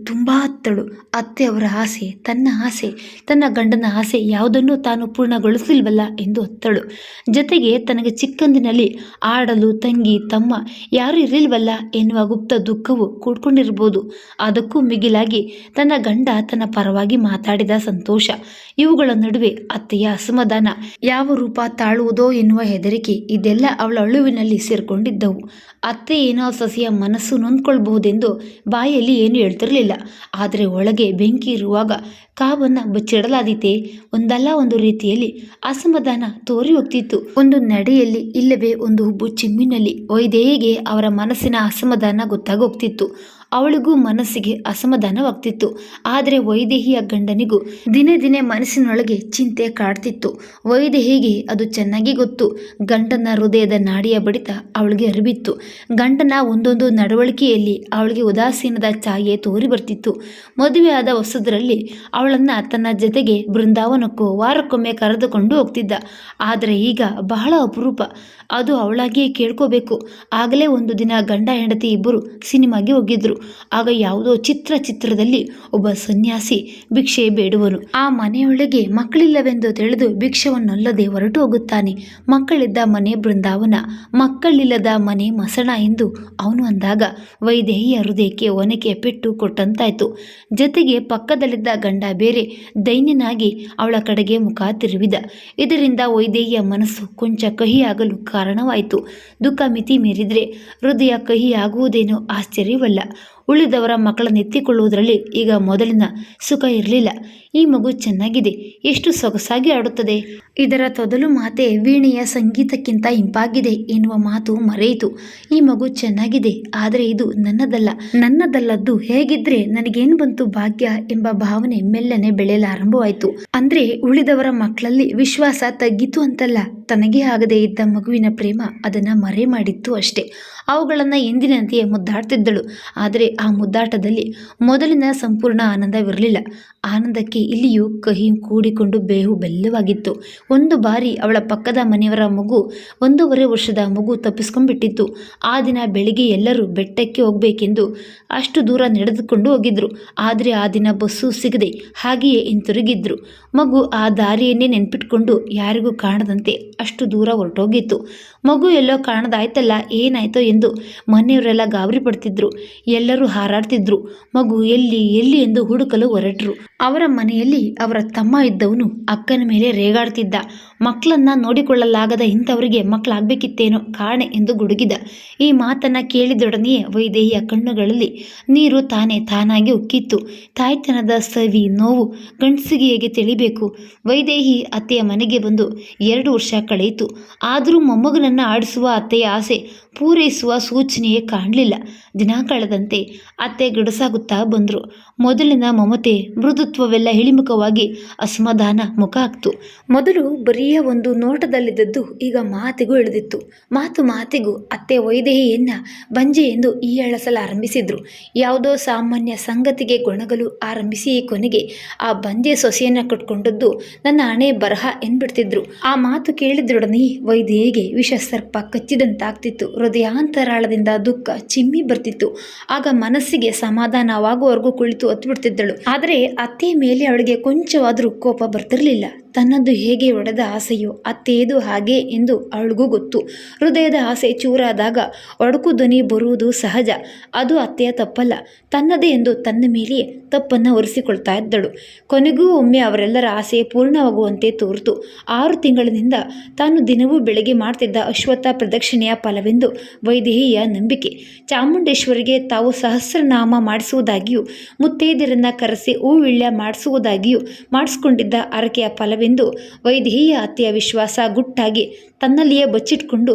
ತುಂಬ ಹತ್ತಳು. ಅತ್ತೆ ಅವರ ಆಸೆ, ತನ್ನ ಆಸೆ, ತನ್ನ ಗಂಡನ ಆಸೆ ಯಾವುದನ್ನು ತಾನು ಪೂರ್ಣಗೊಳಿಸಿಲ್ವಲ್ಲ ಎಂದು ಹತ್ತಳು. ಜೊತೆಗೆ ತನಗೆ ಚಿಕ್ಕಂದಿನಲ್ಲಿ ಆಡಲು ತಂಗಿ ತಮ್ಮ ಯಾರು ಇರಲಿಲ್ವಲ್ಲ ಎನ್ನುವ ಗುಪ್ತ ದುಃಖವು ಕೂಡ್ಕೊಂಡಿರ್ಬೋದು. ಅದಕ್ಕೂ ಮಿಗಿಲಾಗಿ ತನ್ನ ಗಂಡ ತನ್ನ ಪರವಾಗಿ ಮಾತಾಡಿದ ಸಂತೋಷ, ಇವುಗಳ ನಡುವೆ ಅತ್ತೆಯ ಅಸಮಾಧಾನ ಯಾವ ರೂಪ ತಾಳುವುದೋ ಎನ್ನುವ ಹೆದರಿಕೆ, ಇದೆಲ್ಲ ಅವಳ ಅಳುವಿನಲ್ಲಿ ಸೇರ್ಕೊಂಡಿದ್ದವು. ಅತ್ತೆ ಏನೋ ಸೊಸೆಯ ಮನಸ್ಸು ನೊಂದ್ಕೊಳ್ಬಹುದೆಂದು ಬಾಯಲ್ಲಿ ಏನು ಹೇಳ್ತಿರಲಿಲ್ಲ. ಆದರೆ ಒಳಗೆ ಬೆಂಕಿ ಇರುವಾಗ ಕಾವನ್ನು ಬಚ್ಚಿಡಲಾದೀತೆ. ಒಂದಲ್ಲ ಒಂದು ರೀತಿಯಲ್ಲಿ ಅಸಮಾಧಾನ ತೋರಿ ಹೋಗ್ತಿತ್ತು. ಒಂದು ನಡೆಯಲ್ಲಿ, ಇಲ್ಲವೇ ಒಂದು ಹುಬ್ಬು ಚಿಮ್ಮಿನಲ್ಲಿ ವೈದೇಹಿಗೆ ಅವರ ಮನಸ್ಸಿನ ಅಸಮಾಧಾನ ಗೊತ್ತಾಗೋಗ್ತಿತ್ತು. ಅವಳಿಗೂ ಮನಸ್ಸಿಗೆ ಅಸಮಾಧಾನವಾಗ್ತಿತ್ತು. ಆದರೆ ವೈದೇಹಿಯ ಗಂಡನಿಗೂ ದಿನೇ ದಿನೇ ಮನಸ್ಸಿನೊಳಗೆ ಚಿಂತೆ ಕಾಡ್ತಿತ್ತು. ವೈದೇಹಿಗೆ ಅದು ಚೆನ್ನಾಗಿ ಗೊತ್ತು. ಗಂಡನ ಹೃದಯದ ನಾಡಿಯ ಬಡಿತ ಅವಳಿಗೆ ಅರಿವಿತ್ತು. ಗಂಡನ ಒಂದೊಂದು ನಡವಳಿಕೆಯಲ್ಲಿ ಅವಳಿಗೆ ಉದಾಸೀನದ ಛಾಯೆ ತೋರಿ ಬರ್ತಿತ್ತು. ಮದುವೆಯಾದ ಹೊಸದರಲ್ಲಿ ಅವಳನ್ನು ತನ್ನ ಜೊತೆಗೆ ಬೃಂದಾವನಕ್ಕೂ ವಾರಕ್ಕೊಮ್ಮೆ ಕರೆದುಕೊಂಡು ಹೋಗ್ತಿದ್ದ. ಆದರೆ ಈಗ ಬಹಳ ಅಪರೂಪ. ಅದು ಅವಳಾಗಿಯೇ ಕೇಳ್ಕೋಬೇಕು. ಆಗಲೇ ಒಂದು ದಿನ ಗಂಡ ಹೆಂಡತಿ ಇಬ್ಬರು ಸಿನಿಮಾಗೆ ಹೋಗಿದ್ರು. ಆಗ ಯಾವುದೋ ಚಿತ್ರದಲ್ಲಿ ಒಬ್ಬ ಸನ್ಯಾಸಿ ಭಿಕ್ಷೆ ಬೇಡುವನು. ಆ ಮನೆಯೊಳಗೆ ಮಕ್ಕಳಿಲ್ಲವೆಂದು ತಿಳಿದು ಭಿಕ್ಷವನ್ನೊಲ್ಲದೆ ಹೊರಟು ಹೋಗುತ್ತಾನೆ. ಮಕ್ಕಳಿದ್ದ ಮನೆ ಬೃಂದಾವನ, ಮಕ್ಕಳಿಲ್ಲದ ಮನೆ ಮಸಣ ಎಂದು ಅವನು ಅಂದಾಗ ವೈದೇಹಿಯ ಹೃದಯಕ್ಕೆ ಒನಕೆ ಪೆಟ್ಟು ಕೊಟ್ಟಂತಾಯ್ತು. ಜೊತೆಗೆ ಪಕ್ಕದಲ್ಲಿದ್ದ ಗಂಡ ಬೇರೆ ದೈನ್ಯನಾಗಿ ಅವಳ ಕಡೆಗೆ ಮುಖ ತಿರುವಿದ. ಇದರಿಂದ ವೈದೇಹಿಯ ಮನಸ್ಸು ಕೊಂಚ ಕಹಿಯಾಗಲು ಕಾರಣವಾಯಿತು. ದುಃಖ ಮಿತಿ ಮೀರಿದ್ರೆ ಹೃದಯ ಕಹಿಯಾಗುವುದೇನೋ ಆಶ್ಚರ್ಯವಲ್ಲ. ಉಳಿದವರ ಮಕ್ಕಳನ್ನೆತ್ತಿಕೊಳ್ಳುವುದರಲ್ಲಿ ಈಗ ಮೊದಲಿನ ಸುಖ ಇರಲಿಲ್ಲ. ಈ ಮಗು ಚೆನ್ನಾಗಿದೆ, ಎಷ್ಟು ಸೊಗಸಾಗಿ ಆಡುತ್ತದೆ, ಇದರ ತೊದಲು ಮಾತೆ ವೀಣೆಯ ಸಂಗೀತಕ್ಕಿಂತ ಇಂಪಾಗಿದೆ ಎನ್ನುವ ಮಾತು ಮರೆಯಿತು. ಈ ಮಗು ಚೆನ್ನಾಗಿದೆ, ಆದರೆ ಇದು ನನ್ನದಲ್ಲದ್ದು ಹೇಗಿದ್ರೆ ನನಗೇನು ಬಂತು ಭಾಗ್ಯ ಎಂಬ ಭಾವನೆ ಮೆಲ್ಲನೆ ಬೆಳೆಯಲಾರಂಭವಾಯಿತು. ಅಂದ್ರೆ ಉಳಿದವರ ಮಕ್ಕಳಲ್ಲಿ ವಿಶ್ವಾಸ ತಗ್ಗಿತು ಅಂತಲ್ಲ, ತನಗೇ ಆಗದೆ ಇದ್ದ ಮಗುವಿನ ಪ್ರೇಮ ಅದನ್ನ ಮರೆ ಮಾಡಿತ್ತು ಅಷ್ಟೇ. ಅವುಗಳನ್ನು ಎಂದಿನಂತೆಯೇ ಮುದ್ದಾಡ್ತಿದ್ದಳು. ಆದರೆ ಆ ಮುದ್ದಾಟದಲ್ಲಿ ಮೊದಲಿನ ಸಂಪೂರ್ಣ ಆನಂದವಿರಲಿಲ್ಲ. ಆನಂದಕ್ಕೆ ಇಲ್ಲಿಯೂ ಕಹಿ ಕೂಡಿಕೊಂಡು ಬೇವು ಬೆಲ್ಲವಾಗಿತ್ತು. ಒಂದು ಬಾರಿ ಅವಳ ಪಕ್ಕದ ಮನೆಯವರ ಮಗು, 1.5 ವರ್ಷದ ಮಗು ತಪ್ಪಿಸ್ಕೊಂಡ್ಬಿಟ್ಟಿತ್ತು. ಆ ದಿನ ಬೆಳಿಗ್ಗೆ ಎಲ್ಲರೂ ಬೆಟ್ಟಕ್ಕೆ ಹೋಗಬೇಕೆಂದು ಅಷ್ಟು ದೂರ ನಡೆದುಕೊಂಡು ಹೋಗಿದ್ರು. ಆದರೆ ಆ ದಿನ ಬಸ್ಸು ಸಿಗದೆ ಹಾಗೆಯೇ ಹಿಂತಿರುಗಿದ್ರು. ಮಗು ಆ ದಾರಿಯನ್ನೇ ನೆನ್ಪಿಟ್ಕೊಂಡು ಯಾರಿಗೂ ಕಾಣದಂತೆ ಅಷ್ಟು ದೂರ ಹೊರಟೋಗಿತ್ತು. ಮಗು ಎಲ್ಲೋ ಕಾಣದಾಯ್ತಲ್ಲ, ಏನಾಯ್ತೋ ಎಂದು ಮನೆಯವರೆಲ್ಲ ಗಾಬರಿ ಪಡ್ತಿದ್ರು. ಎಲ್ಲರೂ ಹಾರಾಡ್ತಿದ್ರು. ಮಗು ಎಲ್ಲಿ ಎಂದು ಹುಡುಕಲು ಹೊರಟರು. ಅವರ ಮನೆಯಲ್ಲಿ ಅವರ ತಮ್ಮ ಇದ್ದವನು ಅಕ್ಕನ ಮೇಲೆ ರೇಗಾಡ್ತಿದ್ದ. ಮಕ್ಕಳನ್ನ ನೋಡಿಕೊಳ್ಳಲಾಗದ ಇಂಥವರಿಗೆ ಮಕ್ಕಳಾಗಬೇಕಿತ್ತೇನೋ ಕಾಣೆ ಎಂದು ಗುಡುಗಿದ. ಈ ಮಾತನ್ನ ಕೇಳಿದೊಡನೆಯೇ ವೈದೇಹಿಯ ಕಣ್ಣುಗಳಲ್ಲಿ ನೀರು ತಾನಾಗಿ ಉಕ್ಕಿತ್ತು. ತಾಯ್ತನದ ಸವಿ ನೋವು ಗಂಡಸಿಗೆ ಹೇಗೆ ತಿಳಿಬೇಕು? ವೈದೇಹಿ ಅತ್ತೆಯ ಮನೆಗೆ ಬಂದು 2 ವರ್ಷ ಕಳೆಯಿತು. ಆದರೂ ಮೊಮ್ಮಗನನ್ನ ಆಡಿಸುವ ಅತ್ತೆಯ ಆಸೆ ಪೂರೈಸುವ ಸೂಚನೆಯೇ ಕಾಣಲಿಲ್ಲ. ದಿನ ಕಳೆದಂತೆ ಅತ್ತೆ ಗಡಸಾಗುತ್ತಾ ಬಂದರು. ಮೊದಲಿನ ಮಮತೆ ಮೃದುತ್ವವೆಲ್ಲ ಇಳಿಮುಖವಾಗಿ ಅಸಮಾಧಾನ ಮುಖ ಹಾಕ್ತು. ಮೊದಲು ಬರೀ ಒಂದು ನೋಟದಲ್ಲಿದ್ದದ್ದು ಈಗ ಮಾತಿಗೂ ಇಳಿದಿತ್ತು. ಮಾತಿಗೂ ಅತ್ತೆ ವೈದೇಹಿಯನ್ನ ಬಂಜೆ ಎಂದು ಹೀಯಾಳಿಸಲಾರಂಭಿಸಿದ್ರು. ಯಾವುದೋ ಸಾಮಾನ್ಯ ಸಂಗತಿಗೆ ಗೊಣಗಲು ಆರಂಭಿಸಿ ಕೊನೆಗೆ ಆ ಬಂಜೆ ಸೊಸೆಯನ್ನ ಕಟ್ಕೊಂಡದ್ದು ನನ್ನ ಹಣೆ ಬರಹ ಎಂದ್ಬಿಡ್ತಿದ್ರು. ಆ ಮಾತು ಕೇಳಿದೊಡನೆ ವೈದೇಹಿಗೆ ವಿಷಸರ್ಪ ಕಚ್ಚಿದಂತಾಗ್ತಿತ್ತು. ಹೃದಯಾಂತರಾಳದಿಂದ ದುಃಖ ಚಿಮ್ಮಿ ಬರ್ತಿತ್ತು. ಆಗ ಮನಸ್ಸಿಗೆ ಸಮಾಧಾನವಾಗುವವರೆಗೂ ಕುಳಿತು ಹತ್ಬಿಡ್ತಿದ್ದಳು. ಆದರೆ ಅತ್ತೆಯ ಮೇಲೆ ಅವಳಿಗೆ ಕೊಂಚವಾದರೂ ಕೋಪ ಬರ್ತಿರ್ಲಿಲ್ಲ. ತನ್ನದು ಹೇಗೆ ಒಡೆದ ಆಸೆಯೋ ಅತ್ತೆಯದು ಹಾಗೆ ಎಂದು ಅವಳಿಗೂ ಗೊತ್ತು. ಹೃದಯದ ಆಸೆ ಚೂರಾದಾಗ ಒಡಕು ಧ್ವನಿ ಬರುವುದು ಸಹಜ. ಅದು ಅತ್ತೆಯ ತಪ್ಪಲ್ಲ, ತನ್ನದೇ ಎಂದು ತನ್ನ ಮೇಲೆಯೇ ತಪ್ಪನ್ನು ಒರೆಸಿಕೊಳ್ತಾ ಇದ್ದಳು. ಕೊನೆಗೂ ಒಮ್ಮೆ ಅವರೆಲ್ಲರ ಆಸೆ ಪೂರ್ಣವಾಗುವಂತೆ ತೋರಿತು. 6 ತಿಂಗಳಿನಿಂದ ತಾನು ದಿನವೂ ಬೆಳಗ್ಗೆ ಮಾಡ್ತಿದ್ದ ಅಶ್ವತ್ಥ ಪ್ರದಕ್ಷಿಣೆಯ ಫಲವೆಂದು ವೈದೇಹಿಯ ನಂಬಿಕೆ. ಚಾಮುಂಡೇಶ್ವರಿಗೆ ತಾವು ಸಹಸ್ರನಾಮ ಮಾಡಿಸುವುದಾಗಿಯೂ ಮುತ್ತೈದೆಯರನ್ನ ಕರೆಸಿ ಹೂವಿಳ್ಯ ಮಾಡಿಸುವುದಾಗಿಯೂ ಮಾಡಿಸ್ಕೊಂಡಿದ್ದ ಹರಕೆಯ ಫಲವೇ ಅಲ್ಲವೆಂದು ವೈದೇಹಿಯ ಅತ್ತೆಯ ವಿಶ್ವಾಸ ಗುಟ್ಟಾಗಿ ತನ್ನಲ್ಲಿಯೇ ಬಚ್ಚಿಟ್ಕೊಂಡು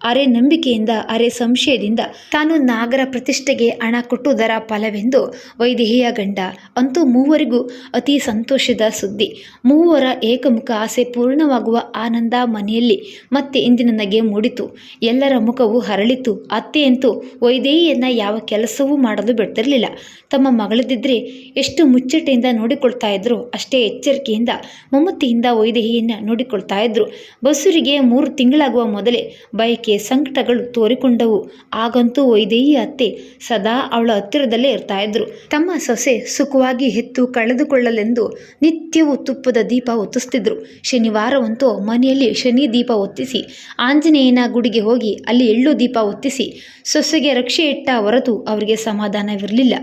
ಅರೆ ನಂಬಿಕೆಯಿಂದ ಅರೆ ಸಂಶಯದಿಂದ ತಾನು ನಾಗರ ಪ್ರತಿಷ್ಠೆಗೆ ಹಣ ಕೊಟ್ಟುದರ ಫಲವೆಂದು ವೈದೇಹಿಯ ಗಂಡ. ಅಂತೂ ಮೂವರಿಗೂ ಅತಿ ಸಂತೋಷದ ಸುದ್ದಿ. ಮೂವರ ಏಕಮುಖ ಆಸೆ ಪೂರ್ಣವಾಗುವ ಆನಂದ ಮನೆಯಲ್ಲಿ ಮತ್ತೆ ಇಂದಿನ ನಗೆ ಮೂಡಿತು. ಎಲ್ಲರ ಮುಖವು ಹರಳಿತು. ಅತ್ತೆಯಂತೂ ವೈದೇಹಿಯನ್ನ ಯಾವ ಕೆಲಸವೂ ಮಾಡಲು ಬಿಡ್ತಿರಲಿಲ್ಲ. ತಮ್ಮ ಮಗಳದಿದ್ರೆ ಎಷ್ಟು ಮುಚ್ಚಟೆಯಿಂದ ನೋಡಿಕೊಳ್ತಾ ಇದ್ರು, ಅಷ್ಟೇ ಎಚ್ಚರಿಕೆಯಿಂದ ಮಮತೆಯಿಂದ ವೈದೇಹಿಯನ್ನ ನೋಡಿಕೊಳ್ತಾ ಇದ್ರು. ಬಸುರಿಗೆ 3 ತಿಂಗಳಾಗುವ ಮೊದಲೇ ಬಯಕೆ ಸಂಕಟಗಳು ತೋರಿಕೊಂಡವು. ಆಗಂತೂ ವೈದೇಹಿ ಅತ್ತೆ ಸದಾ ಅವಳ ಹತ್ತಿರದಲ್ಲೇ ಇರ್ತಾ ಇದ್ರು. ತಮ್ಮ ಸೊಸೆ ಸುಖವಾಗಿ ಹೆತ್ತು ಕಳೆದುಕೊಳ್ಳಲೆಂದು ನಿತ್ಯವೂ ತುಪ್ಪದ ದೀಪ ಹೊತ್ತಿಸ್ತಿದ್ರು. ಶನಿವಾರವಂತೂ ಮನೆಯಲ್ಲಿ ಶನಿ ದೀಪ ಹೊತ್ತಿಸಿ ಆಂಜನೇಯನ ಗುಡಿಗೆ ಹೋಗಿ ಅಲ್ಲಿ ಎಳ್ಳು ದೀಪ ಹೊತ್ತಿಸಿ ಸೊಸೆಗೆ ರಕ್ಷೆ ಇಟ್ಟ ಹೊರತು ಅವರಿಗೆ ಸಮಾಧಾನವಿರಲಿಲ್ಲ.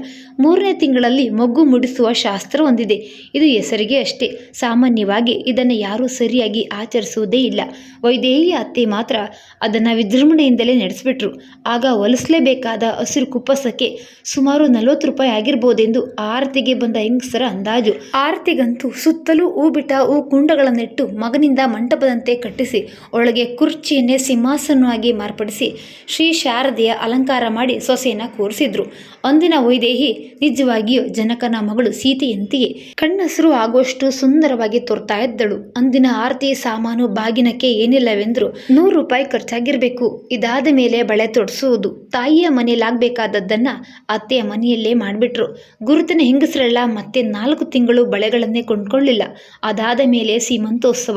3ನೇ ತಿಂಗಳಲ್ಲಿ ಮಗು ಮುಡಿಸುವ ಶಾಸ್ತ್ರ ಹೊಂದಿದೆ. ಇದು ಹೆಸರಿಗೆ ಅಷ್ಟೇ. ಸಾಮಾನ್ಯವಾಗಿ ಇದನ್ನು ಯಾರೂ ಸರಿಯಾಗಿ ಆಚರಿಸುವುದೇ ಇಲ್ಲ. ವೈದೇಹಿಯ ಅತ್ತೆ ಮಾತ್ರ ಅದನ್ನು ವಿಜೃಂಭಣೆಯಿಂದಲೇ ನಡೆಸಿಬಿಟ್ರು. ಆಗ ಹೊಲಿಸಲೇಬೇಕಾದ ಹಸಿರು ಕುಪ್ಪಸಕ್ಕೆ ಸುಮಾರು 40 ರೂಪಾಯಿ ಆಗಿರ್ಬೋದೆಂದು ಆರತಿಗೆ ಬಂದ ಹೆಂಗಸರ ಅಂದಾಜು. ಆರತಿಗಂತೂ ಸುತ್ತಲೂ ಹೂ ಬಿಟ್ಟ ಹೂ ಕುಂಡಗಳನ್ನಿಟ್ಟು ಮಗನಿಂದ ಮಂಟಪದಂತೆ ಕಟ್ಟಿಸಿ ಒಳಗೆ ಕುರ್ಚಿಯನ್ನೇ ಸಿಂಹಾಸನವಾಗಿ ಮಾರ್ಪಡಿಸಿ ಶ್ರೀ ಶಾರದೆಯ ಅಲಂಕಾರ ಮಾಡಿ ಸೊಸೆಯನ್ನ ಕೂರಿಸಿದ್ರು. ಅಂದಿನ ವೈದೇಹಿ ನಿಜವಾಗಿಯೂ ಜನಕನ ಮಗಳು ಸೀತೆಯಂತೆಯೇ ಕಣ್ಣಸರು ಆಗುವಷ್ಟು ಸುಂದರವಾಗಿ ತೋರ್ತಾ ಇದ್ದಳು. ಅಂದಿನ ಆರತಿ ಸಾಮಾನು ಬಾಗಿನಕ್ಕೆ ಏನಿಲ್ಲವೆಂದ್ರು 100 ರೂಪಾಯಿ ಖರ್ಚಾಗಿರ್ಬೇಕು. ಇದಾದ ಮೇಲೆ ಬಳೆ ತೊಡಿಸುವುದು. ತಾಯಿಯ ಮನೆಯಲ್ಲಾಗಬೇಕಾದದ್ದನ್ನ ಅತ್ತೆಯ ಮನೆಯಲ್ಲೇ ಮಾಡಿಬಿಟ್ರು. ಗುರುತಿನ ಹೆಂಗಸರೆಲ್ಲ ಮತ್ತೆ 4 ತಿಂಗಳು ಬಳೆಗಳನ್ನೇ ಕೊಂಡ್ಕೊಳ್ಳಿಲ್ಲ. ಅದಾದ ಮೇಲೆ ಸೀಮಂತೋತ್ಸವ.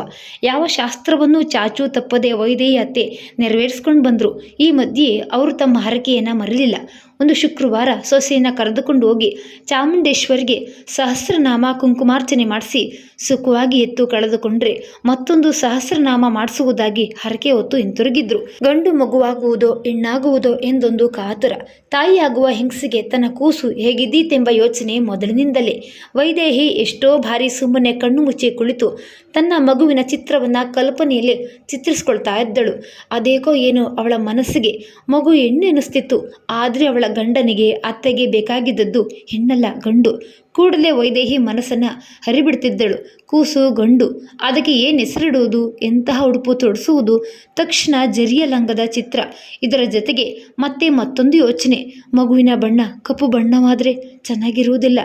ಯಾವ ಶಾಸ್ತ್ರವನ್ನು ಚಾಚೂ ತಪ್ಪದೆ ವೈದೇಹಿ ಅತ್ತೆ ನೆರವೇರಿಸ್ಕೊಂಡು ಬಂದ್ರು. ಈ ಮಧ್ಯೆ ಅವರು ತಮ್ಮ ಹರಕೆಯನ್ನ ಮರಲಿಲ್ಲ. ಒಂದು ಶುಕ್ರವಾರ ಸೊಸೆಯನ್ನು ಕರೆದುಕೊಂಡು ಹೋಗಿ ಚಾಮುಂಡೇಶ್ವರಿಗೆ ಸಹಸ್ರನಾಮ ಕುಂಕುಮಾರ್ಚನೆ ಮಾಡಿಸಿ ಸುಖವಾಗಿ ಎತ್ತು ಕಳೆದುಕೊಂಡ್ರೆ ಮತ್ತೊಂದು ಸಹಸ್ರನಾಮ ಮಾಡಿಸುವುದಾಗಿ ಹರಕೆ ಹೊತ್ತು ಹಿಂತಿರುಗಿದ್ರು. ಗಂಡು ಮಗುವಾಗುವುದೋ ಹೆಣ್ಣಾಗುವುದೋ ಎಂದೊಂದು ಕಾತುರ. ತಾಯಿಯಾಗುವ ಹೆಂಗಸಿಗೆ ತನ್ನ ಕೂಸು ಹೇಗಿದ್ದೀತೆಂಬ ಯೋಚನೆ ಮೊದಲಿನಿಂದಲೇ. ವೈದೇಹಿ ಎಷ್ಟೋ ಬಾರಿ ಸುಮ್ಮನೆ ಕಣ್ಣು ಮುಚ್ಚಿ ಕುಳಿತು ತನ್ನ ಮಗುವಿನ ಚಿತ್ರವನ್ನು ಕಲ್ಪನೆಯಲ್ಲಿ ಚಿತ್ರಿಸ್ಕೊಳ್ತಾ ಇದ್ದಳು. ಅದೇಕೋ ಏನೋ ಅವಳ ಮನಸ್ಸಿಗೆ ಮಗು ಹೆಣ್ಣು ಎನಿಸ್ತಿತ್ತು. ಆದರೆ ಅವಳ ಗಂಡನಿಗೆ ಅತ್ತೆಗೆ ಬೇಕಾಗಿದ್ದದ್ದು ಹೆಣ್ಣಲ್ಲ, ಗಂಡು. ಕೂಡಲೇ ವೈದೇಹಿ ಮನಸ್ಸನ್ನು ಹರಿಬಿಡ್ತಿದ್ದಳು. ಕೂಸು ಗಂಡು, ಅದಕ್ಕೆ ಏನು ಹೆಸರಿಡುವುದು, ಎಂತಹ ಉಡುಪು ತೊಡಿಸುವುದು, ತಕ್ಷಣ ಜರಿಯ ಲಂಗದ ಚಿತ್ರ. ಇದರ ಜೊತೆಗೆ ಮತ್ತೆ ಮತ್ತೊಂದು ಯೋಚನೆ, ಮಗುವಿನ ಬಣ್ಣ ಕಪ್ಪು ಬಣ್ಣವಾದರೆ ಚೆನ್ನಾಗಿರುವುದಿಲ್ಲ.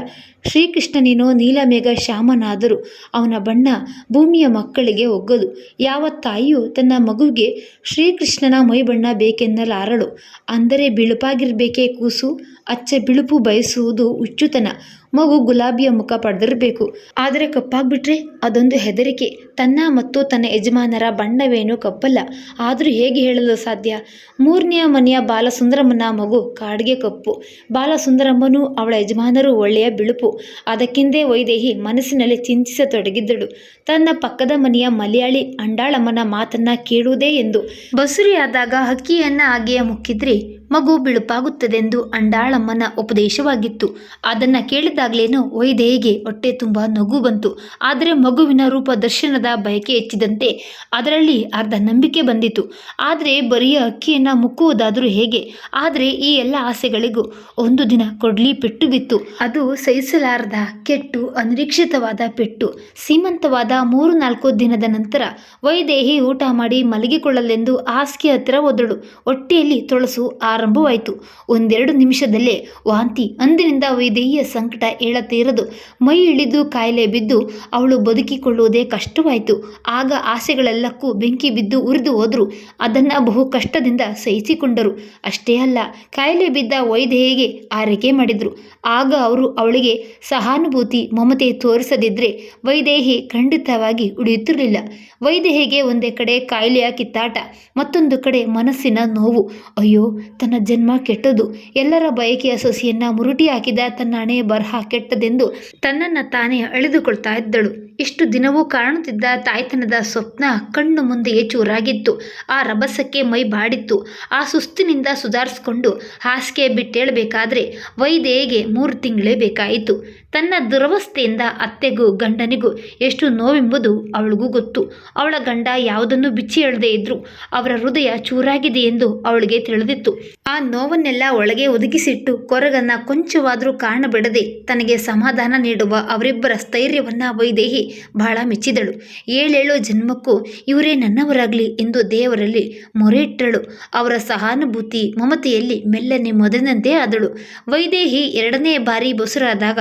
ಶ್ರೀಕೃಷ್ಣನೇನೋ ನೀಲಮೇಘ ಶ್ಯಾಮನಾದರೂ ಅವನ ಬಣ್ಣ ಭೂಮಿಯ ಮಕ್ಕಳಿಗೆ ಒಗ್ಗದು. ಯಾವ ತಾಯಿಯೂ ತನ್ನ ಮಗುವಿಗೆ ಶ್ರೀಕೃಷ್ಣನ ಮೈಬಣ್ಣ ಬೇಕೆನ್ನಲಾರಳು. ಅಂದರೆ ಬಿಳುಪಾಗಿರಬೇಕೇ ಕೂಸು. ಅಚ್ಚ ಬಿಳುಪು ಬಯಸುವುದು ಹುಚ್ಚುತನ. ಮಗು ಗುಲಾಬಿಯ ಮುಖ ಪಡೆದಿರಬೇಕು. ಆದರೆ ಕಪ್ಪಾಗ್ಬಿಟ್ರೆ ಅದೊಂದು ಹೆದರಿಕೆ. ತನ್ನ ಮತ್ತು ತನ್ನ ಯಜಮಾನರ ಬಣ್ಣವೇನೂ ಕಪ್ಪಲ್ಲ. ಆದರೂ ಹೇಗೆ ಹೇಳಲು ಸಾಧ್ಯ? 3ನೇ ಮನೆಯ ಬಾಲಸುಂದರಮ್ಮನ ಮಗು ಕಾಡಿಗೆ ಕಪ್ಪು. ಬಾಲಸುಂದರಮ್ಮನೂ ಅವಳ ಯಜಮಾನರು ಒಳ್ಳೆಯ ಬಿಳುಪು. ಅದಕ್ಕೆಂದೇ ವೈದೇಹಿ ಮನಸ್ಸಿನಲ್ಲಿ ಚಿಂತಿಸತೊಡಗಿದ್ದಳು. ತನ್ನ ಪಕ್ಕದ ಮನೆಯ ಮಲಯಾಳಿ ಅಂಡಾಳಮ್ಮನ ಮಾತನ್ನ ಕೇಳುವುದೇ ಎಂದು. ಬಸುರಿಯಾದಾಗ ಹಕ್ಕಿಯನ್ನ ಹಾಗೆಯೇ ಮುಕ್ಕಿದ್ರೆ ಮಗು ಬಿಳುಪಾಗುತ್ತದೆಂದು ಅಂಡಾಳಮ್ಮನ ಉಪದೇಶವಾಗಿತ್ತು. ಅದನ್ನು ಕೇಳಿದಾಗಲೇನೋ ವೈದೇಹಿಗೆ ಹೊಟ್ಟೆ ತುಂಬ ನಗು ಬಂತು. ಆದರೆ ಮಗುವಿನ ರೂಪ ದರ್ಶನದ ಬಯಕೆ ಹೆಚ್ಚಿದಂತೆ ಅದರಲ್ಲಿ ಅರ್ಧ ನಂಬಿಕೆ ಬಂದಿತು. ಆದರೆ ಬರಿಯ ಅಕ್ಕಿಯನ್ನು ಮುಕ್ಕುವುದಾದರೂ ಹೇಗೆ? ಆದರೆ ಈ ಎಲ್ಲ ಆಸೆಗಳಿಗೂ ಒಂದು ದಿನ ಕೊಡ್ಲಿ ಪೆಟ್ಟು ಬಿತ್ತು. ಅದು ಸಹಿಸಲಾರದ ಕೆಟ್ಟು ಅನಿರೀಕ್ಷಿತವಾದ ಪೆಟ್ಟು. ಸೀಮಂತವಾದ 3-4 ದಿನದ ನಂತರ ವೈದೇಹಿ ಊಟ ಮಾಡಿ ಮಲಗಿಕೊಳ್ಳಲೆಂದು ಹಾಸಿಗೆ ಹತ್ತಿರ ಹೋದಳು. ಹೊಟ್ಟೆಯಲ್ಲಿ ತೊಳಸು ಆರಂಭವಾಯಿತು. 1-2 ನಿಮಿಷದಲ್ಲೇ ವಾಂತಿ. ಅಂದಿನಿಂದ ವೈದೇಹಿಯ ಸಂಕಟ ಹೇಳತೀರದು. ಮೈ ಇಳಿದು ಕಾಯಿಲೆ ಬಿದ್ದು ಅವಳು ಬದುಕಿಕೊಳ್ಳುವುದೇ ಕಷ್ಟವಾಯಿತು. ಆಗ ಆಸೆಗಳೆಲ್ಲಕ್ಕೂ ಬೆಂಕಿ ಬಿದ್ದು ಉರಿದು ಹೋದರು. ಅದನ್ನು ಬಹು ಕಷ್ಟದಿಂದ ಸಹಿಸಿಕೊಂಡರು. ಅಷ್ಟೇ ಅಲ್ಲ, ಕಾಯಿಲೆ ಬಿದ್ದ ವೈದೇಹಿಗೆ ಆರೈಕೆ ಮಾಡಿದರು. ಆಗ ಅವರು ಅವಳಿಗೆ ಸಹಾನುಭೂತಿ ಮಮತೆ ತೋರಿಸದಿದ್ದರೆ ವೈದೇಹಿ ಖಂಡಿತವಾಗಿ ಉಳಿಯುತ್ತಿರಲಿಲ್ಲ. ವೈದೇಹಿಗೆ ಒಂದೇ ಕಡೆ ಕಾಯಿಲೆಯ ಕಿತ್ತಾಟ, ಮತ್ತೊಂದು ಕಡೆ ಮನಸ್ಸಿನ ನೋವು. ಅಯ್ಯೋ, ತನ್ನ ಜನ್ಮ ಕೆಟ್ಟದು. ಎಲ್ಲರ ಬಯಕೆಯ ಸೊಸೆಯನ್ನ ಮುರುಟಿ ಹಾಕಿದ ತನ್ನ ಹಣೆಯ ಬರಹ ಕೆಟ್ಟದೆಂದು ತನ್ನನ್ನು ತಾನೇ ಅಳೆದುಕೊಳ್ತಾ ಇದ್ದಳು. ಇಷ್ಟು ದಿನವೂ ಕಾಣುತ್ತಿದ್ದ ತಾಯ್ತನದ ಸ್ವಪ್ನ ಕಣ್ಣು ಮುಂದೆಯೇ ಚೂರಾಗಿತ್ತು. ಆ ರಭಸಕ್ಕೆ ಮೈ ಬಾಡಿತ್ತು. ಆ ಸುಸ್ತಿನಿಂದ ಸುಧಾರಿಸಿಕೊಂಡು ಹಾಸಿಗೆ ಬಿಟ್ಟೇಳಬೇಕಾದ್ರೆ ವೈದೇಹಿಗೆ 3 ತಿಂಗಳೇ ಬೇಕಾಯಿತು. ತನ್ನ ದುರವಸ್ಥೆಯಿಂದ ಅತ್ತೆಗೂ ಗಂಡನಿಗೂ ಎಷ್ಟು ನೋವೆಂಬುದು ಅವಳಿಗೂ ಗೊತ್ತು. ಅವಳ ಗಂಡ ಯಾವುದನ್ನು ಬಿಚ್ಚಿ ಹೇಳದೇ ಇದ್ರೂ ಅವರ ಹೃದಯ ಚೂರಾಗಿದೆ ಎಂದು ಅವಳಿಗೆ ತಿಳಿದಿತ್ತು. ಆ ನೋವನ್ನೆಲ್ಲ ಒಳಗೆ ಒದಗಿಸಿಟ್ಟು ಕೊರಗನ್ನ ಕೊಂಚವಾದರೂ ಕಾರಣ ಬಿಡದೆ ತನಗೆ ಸಮಾಧಾನ ನೀಡುವ ಅವರಿಬ್ಬರ ಸ್ಥೈರ್ಯವನ್ನ ವೈದೇಹಿ ಬಹಳ ಮೆಚ್ಚಿದಳು. ಏಳೇಳು ಜನ್ಮಕ್ಕೂ ಇವರೇ ನನ್ನವರಾಗಲಿ ಎಂದು ದೇವರಲ್ಲಿ ಮೊರೆ ಇಟ್ಟಳು. ಅವರ ಸಹಾನುಭೂತಿ ಮಮತೆಯಲ್ಲಿ ಮೆಲ್ಲನೆ ಮೊದಲಿನಂತೆ ಆದಳು. ವೈದೇಹಿ ಎರಡನೇ ಬಾರಿ ಬಸುರಾದಾಗ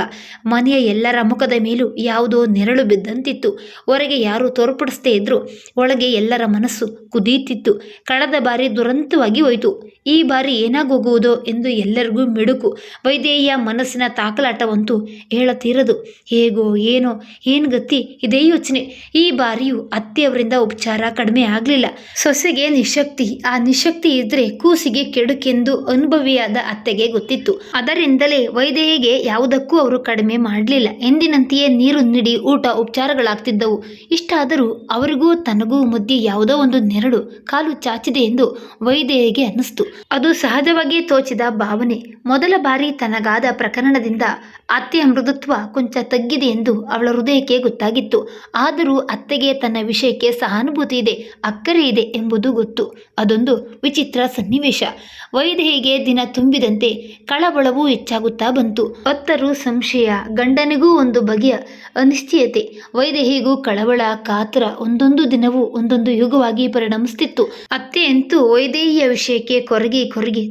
ಮನೆಯ ಎಲ್ಲರ ಮುಖದ ಮೇಲೂ ಯಾವುದೋ ನೆರಳು ಬಿದ್ದಂತಿತ್ತು. ಹೊರಗೆ ಯಾರೂ ತೋರ್ಪಡಿಸದೇ ಇದ್ರು, ಒಳಗೆ ಎಲ್ಲರ ಮನಸ್ಸು ಕುದೀತಿತ್ತು. ಕಳೆದ ಬಾರಿ ದುರಂತವಾಗಿ ಹೋಯಿತು, ಈ ಬಾರಿ ಏನಾಗೋಗುವುದೋ ಎಂದು ಎಲ್ಲರಿಗೂ ಮಿಡುಕು. ವೈದೇಹಿಯ ಮನಸ್ಸಿನ ತಾಕಲಾಟವಂತೂ ಹೇಳತೀರದು. ಹೇಗೋ ಏನೋ ಏನು ಗತಿ ಇದೇ ಯೋಚನೆ. ಈ ಬಾರಿಯೂ ಅತ್ತೆಯವರಿಂದ ಉಪಚಾರ ಕಡಿಮೆ ಆಗಲಿಲ್ಲ. ಸೊಸೆಗೆ ನಿಶಕ್ತಿ, ಆ ನಿಶಕ್ತಿ ಇದ್ರೆ ಕೂಸಿಗೆ ಕೆಡುಕೆಂದು ಅನುಭವಿಯಾದ ಅತ್ತೆಗೆ ಗೊತ್ತಿತ್ತು. ಅದರಿಂದಲೇ ವೈದೇಹಿಗೆ ಯಾವುದಕ್ಕೂ ಅವರು ಕಡಿಮೆ ಮಾಡಲಿಲ್ಲ. ಎಂದಿನಂತೆಯೇ ನೀರು ನೀಡಿ ಊಟ ಉಪಚಾರಗಳಾಗ್ತಿದ್ದವು. ಇಷ್ಟಾದರೂ ಅವರಿಗೂ ತನಗೂ ಮಧ್ಯೆ ಯಾವುದೋ ಒಂದು ನೆರಳು ಕಾಲು ಚಾಚಿದೆ ಎಂದು ವೈದೇಹಿಗೆ ಅನ್ನಿಸ್ತು. ಅದು ಸಹಜವಾಗಿ ತೋಚಿದ ಭಾವನೆ. ಮೊದಲ ಬಾರಿ ತನಗಾದ ಪ್ರಕರಣದಿಂದ ಅತ್ತೆಯ ಮೃದುತ್ವ ಕೊಂಚ ತಗ್ಗಿದೆ ಎಂದು ಅವಳ ಹೃದಯಕ್ಕೆ ಗೊತ್ತಾಗಿತ್ತು. ಆದರೂ ಅತ್ತೆಗೆ ತನ್ನ ವಿಷಯಕ್ಕೆ ಸಹಾನುಭೂತಿ ಇದೆ, ಅಕ್ಕರೆ ಇದೆ ಎಂಬುದು ಗೊತ್ತು. ಅದೊಂದು ವಿಚಿತ್ರ ಸನ್ನಿವೇಶ. ವೈದೇಹಿಗೆ ದಿನ ತುಂಬಿದಂತೆ ಕಳವಳವೂ ಹೆಚ್ಚಾಗುತ್ತಾ ಬಂತು. ಹೊತ್ತರೂ ಸಂಶಯ, ಗಂಡನಿಗೂ ಒಂದು ಬಗೆಯ ಅನಿಶ್ಚಯತೆ. ವೈದೇಹಿಗೂ ಕಳವಳ, ಕಾತರ ಒಂದೊಂದು ದಿನವೂ ಒಂದೊಂದು ಯುಗವಾಗಿ ಪರಿಣಮಿಸುತ್ತಿತ್ತು. ಅತ್ತೆಯಂತೂ ವೈದೇಹಿಯ ವಿಷಯಕ್ಕೆ ಕೊರಗಿ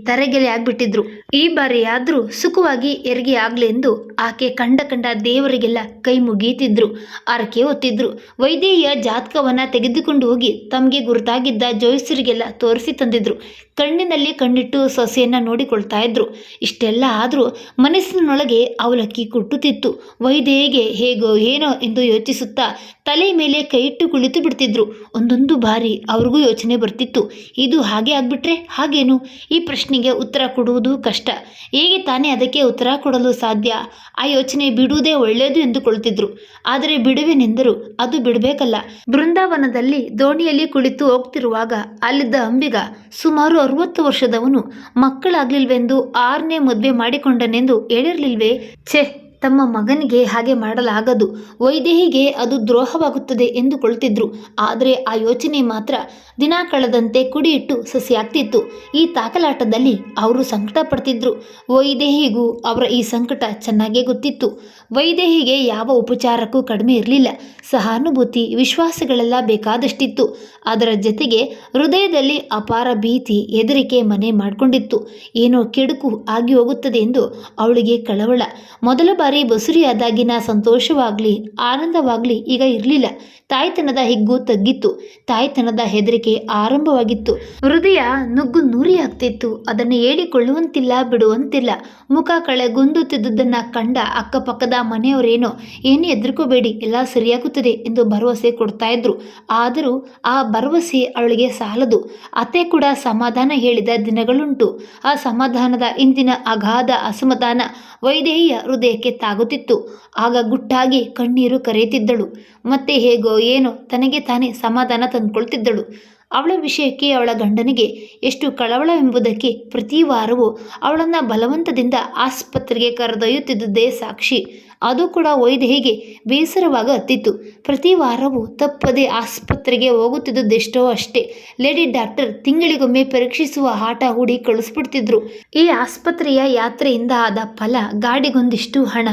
ತರೆಗೆಲೆ ಆಗ್ಬಿಟ್ಟಿದ್ರು. ಈ ಬಾರಿಯಾದ್ರೂ ಸುಖವಾಗಿ ಹೆರಿಗೆ ಆಗ್ಲಿ ಎಂದು ಆಕೆ ಕಂಡ ದೇವರಿಗೆಲ್ಲ ಕೈ ಮುಗೀತಿದ್ರು, ಆರಕೆ ಹೊತ್ತಿದ್ರು. ವೈದೇಹಿಯ ಜಾತಕವನ್ನ ತೆಗೆದುಕೊಂಡು ಹೋಗಿ ತಮಗೆ ಗುರುತಾಗಿದ್ದ ಜೋಯಿಸರಿಗೆಲ್ಲ ತೋರಿಸಿ ತಂದಿದ್ರು. ಕಣ್ಣಿನಲ್ಲಿ ಕಣ್ಣಿಟ್ಟು ಸೊಸೆಯನ್ನ ನೋಡಿಕೊಳ್ತಾ ಇದ್ರು. ಇಷ್ಟೆಲ್ಲ ಆದರೂ ಮನಸ್ಸಿನೊಳಗೆ ಅವಲಕ್ಕಿ ಕುಟ್ಟುತ್ತಿತ್ತು. ವೈದೇಹಿಗೆ ಹೇಗೋ ಏನೋ ಎಂದು ಯೋಚಿಸುತ್ತಾ ತಲೆ ಮೇಲೆ ಕೈ ಇಟ್ಟು ಕುಳಿತು ಬಿಡ್ತಿದ್ರು. ಒಂದೊಂದು ಬಾರಿ ಅವ್ರಿಗೂ ಯೋಚನೆ ಬರ್ತಿತ್ತು, ಇದು ಹಾಗೆ ಆಗ್ಬಿಟ್ರೆ ಹಾಗೇನು? ಈ ಪ್ರಶ್ನೆಗೆ ಉತ್ತರ ಕೊಡುವುದು ಕಷ್ಟ. ಹೇಗೆ ತಾನೇ ಅದಕ್ಕೆ ಉತ್ತರ ಕೊಡಲು ಸಾಧ್ಯ? ಆ ಯೋಚನೆ ಬಿಡುವುದೇ ಒಳ್ಳೆಯದು ಎಂದುಕೊಳ್ತಿದ್ರು. ಆದರೆ ಬಿಡುವೆನೆಂದರು ಅದು ಬಿಡಬೇಕಲ್ಲ. ಬೃಂದಾವನದಲ್ಲಿ ದೋಣಿಯಲ್ಲಿ ಕುಳಿತು ಹೋಗ್ತಿರುವಾಗ ಅಲ್ಲಿದ್ದ ಅಂಬಿಗ, ಸುಮಾರು 60 ವರ್ಷದವನು, ಮಕ್ಕಳಾಗ್ಲಿಲ್ವೆಂದು 6ನೇ ಮದುವೆ ಮಾಡಿಕೊಂಡನೆಂದು ಹೇಳಿರ್ಲಿಲ್ವೇ? ಛೆ, ತಮ್ಮ ಮಗನಿಗೆ ಹಾಗೆ ಮಾಡಲಾಗದು, ವೈದೇಹಿಗೆ ಅದು ದ್ರೋಹವಾಗುತ್ತದೆ ಎಂದುಕೊಳ್ತಿದ್ರು. ಆದರೆ ಆ ಯೋಚನೆ ಮಾತ್ರ ದಿನ ಕಳೆದಂತೆ ಕುಡಿಯಿಟ್ಟು ಸಸಿಯಾಗ್ತಿತ್ತು. ಈ ತಾಕಲಾಟದಲ್ಲಿ ಅವರು ಸಂಕಟ ಪಡ್ತಿದ್ರು. ವೈದೇಹಿಗೂ ಅವರ ಈ ಸಂಕಟ ಚೆನ್ನಾಗೇ ಗೊತ್ತಿತ್ತು. ವೈದೇಹಿಗೆ ಯಾವ ಉಪಚಾರಕ್ಕೂ ಕಡಿಮೆ ಇರಲಿಲ್ಲ. ಸಹಾನುಭೂತಿ, ವಿಶ್ವಾಸಗಳೆಲ್ಲ ಬೇಕಾದಷ್ಟಿತ್ತು. ಅದರ ಜೊತೆಗೆ ಹೃದಯದಲ್ಲಿ ಅಪಾರ ಭೀತಿ, ಹೆದರಿಕೆ ಮನೆ ಮಾಡಿಕೊಂಡಿತ್ತು. ಏನೋ ಕೆಡುಕು ಆಗಿ ಹೋಗುತ್ತದೆ ಎಂದು ಅವಳಿಗೆ ಕಳವಳ. ಮೊದಲ ಬಾರಿ ಬಸುರಿಯಾದಾಗಿನ ಸಂತೋಷವಾಗಲಿ ಆನಂದವಾಗಲಿ ಈಗ ಇರಲಿಲ್ಲ. ತಾಯ್ತನದ ಹಿಗ್ಗು ತಗ್ಗಿತ್ತು. ತಾಯ್ತನದ ಹೆದರಿಕೆ ಆರಂಭವಾಗಿತ್ತು. ಹೃದಯ ನುಗ್ಗು ನೂರಿಯಾಗ್ತಿತ್ತು. ಅದನ್ನು ಹೇಳಿಕೊಳ್ಳುವಂತಿಲ್ಲ, ಬಿಡುವಂತಿಲ್ಲ. ಮುಖ ಕಳೆಗುಂದುತ್ತಿದ್ದುದನ್ನು ಕಂಡ ಅಕ್ಕಪಕ್ಕದ ಮನೆಯವರೇನೋ, ಏನು ಹೆದರ್ಕೋಬೇಡಿ, ಎಲ್ಲ ಸರಿಯಾಗುತ್ತದೆ ಎಂದು ಭರವಸೆ ಕೊಡ್ತಾ ಇದ್ರು. ಆದರೂ ಆ ಭರವಸೆ ಅವಳಿಗೆ ಸಾಲದು. ಅತ್ತೆ ಕೂಡ ಸಮಾಧಾನ ಹೇಳಿದ ದಿನಗಳುಂಟು. ಆ ಸಮಾಧಾನದ ಇಂದಿನ ಅಗಾಧ ಅಸಮಾಧಾನ ವೈದೇಹಿಯ ಹೃದಯಕ್ಕೆ ತಾಗುತ್ತಿತ್ತು. ಆಗ ಗುಟ್ಟಾಗಿ ಕಣ್ಣೀರು ಕರೆಯುತ್ತಿದ್ದಳು. ಮತ್ತೆ ಹೇಗೋ ಏನೋ ತನಗೆ ತಾನೇ ಸಮಾಧಾನ ತಂದುಕೊಳ್ತಿದ್ದಳು. ಅವಳ ವಿಷಯಕ್ಕೆ ಅವಳ ಗಂಡನಿಗೆ ಎಷ್ಟು ಕಳವಳವೆಂಬುದಕ್ಕೆ ಪ್ರತಿ ವಾರವೂ ಅವಳನ್ನು ಬಲವಂತದಿಂದ ಆಸ್ಪತ್ರೆಗೆ ಕರೆದೊಯ್ಯುತ್ತಿದ್ದುದೇ ಸಾಕ್ಷಿ. ಅದು ಕೂಡ ವೈದೇಹಿಗೆ ಬೇಸರವಾಗ ಹತ್ತಿತ್ತು. ಪ್ರತಿ ವಾರವೂ ತಪ್ಪದೆ ಆಸ್ಪತ್ರೆಗೆ ಹೋಗುತ್ತಿದ್ದುದೆಷ್ಟೋ ಅಷ್ಟೇ. ಲೇಡಿ ಡಾಕ್ಟರ್ ತಿಂಗಳಿಗೊಮ್ಮೆ ಪರೀಕ್ಷಿಸುವ ಆಟ ಹೂಡಿ ಕಳಿಸ್ಬಿಡ್ತಿದ್ರು. ಈ ಆಸ್ಪತ್ರೆಯ ಯಾತ್ರೆಯಿಂದ ಆದ ಫಲ ಗಾಡಿಗೊಂದಿಷ್ಟು ಹಣ,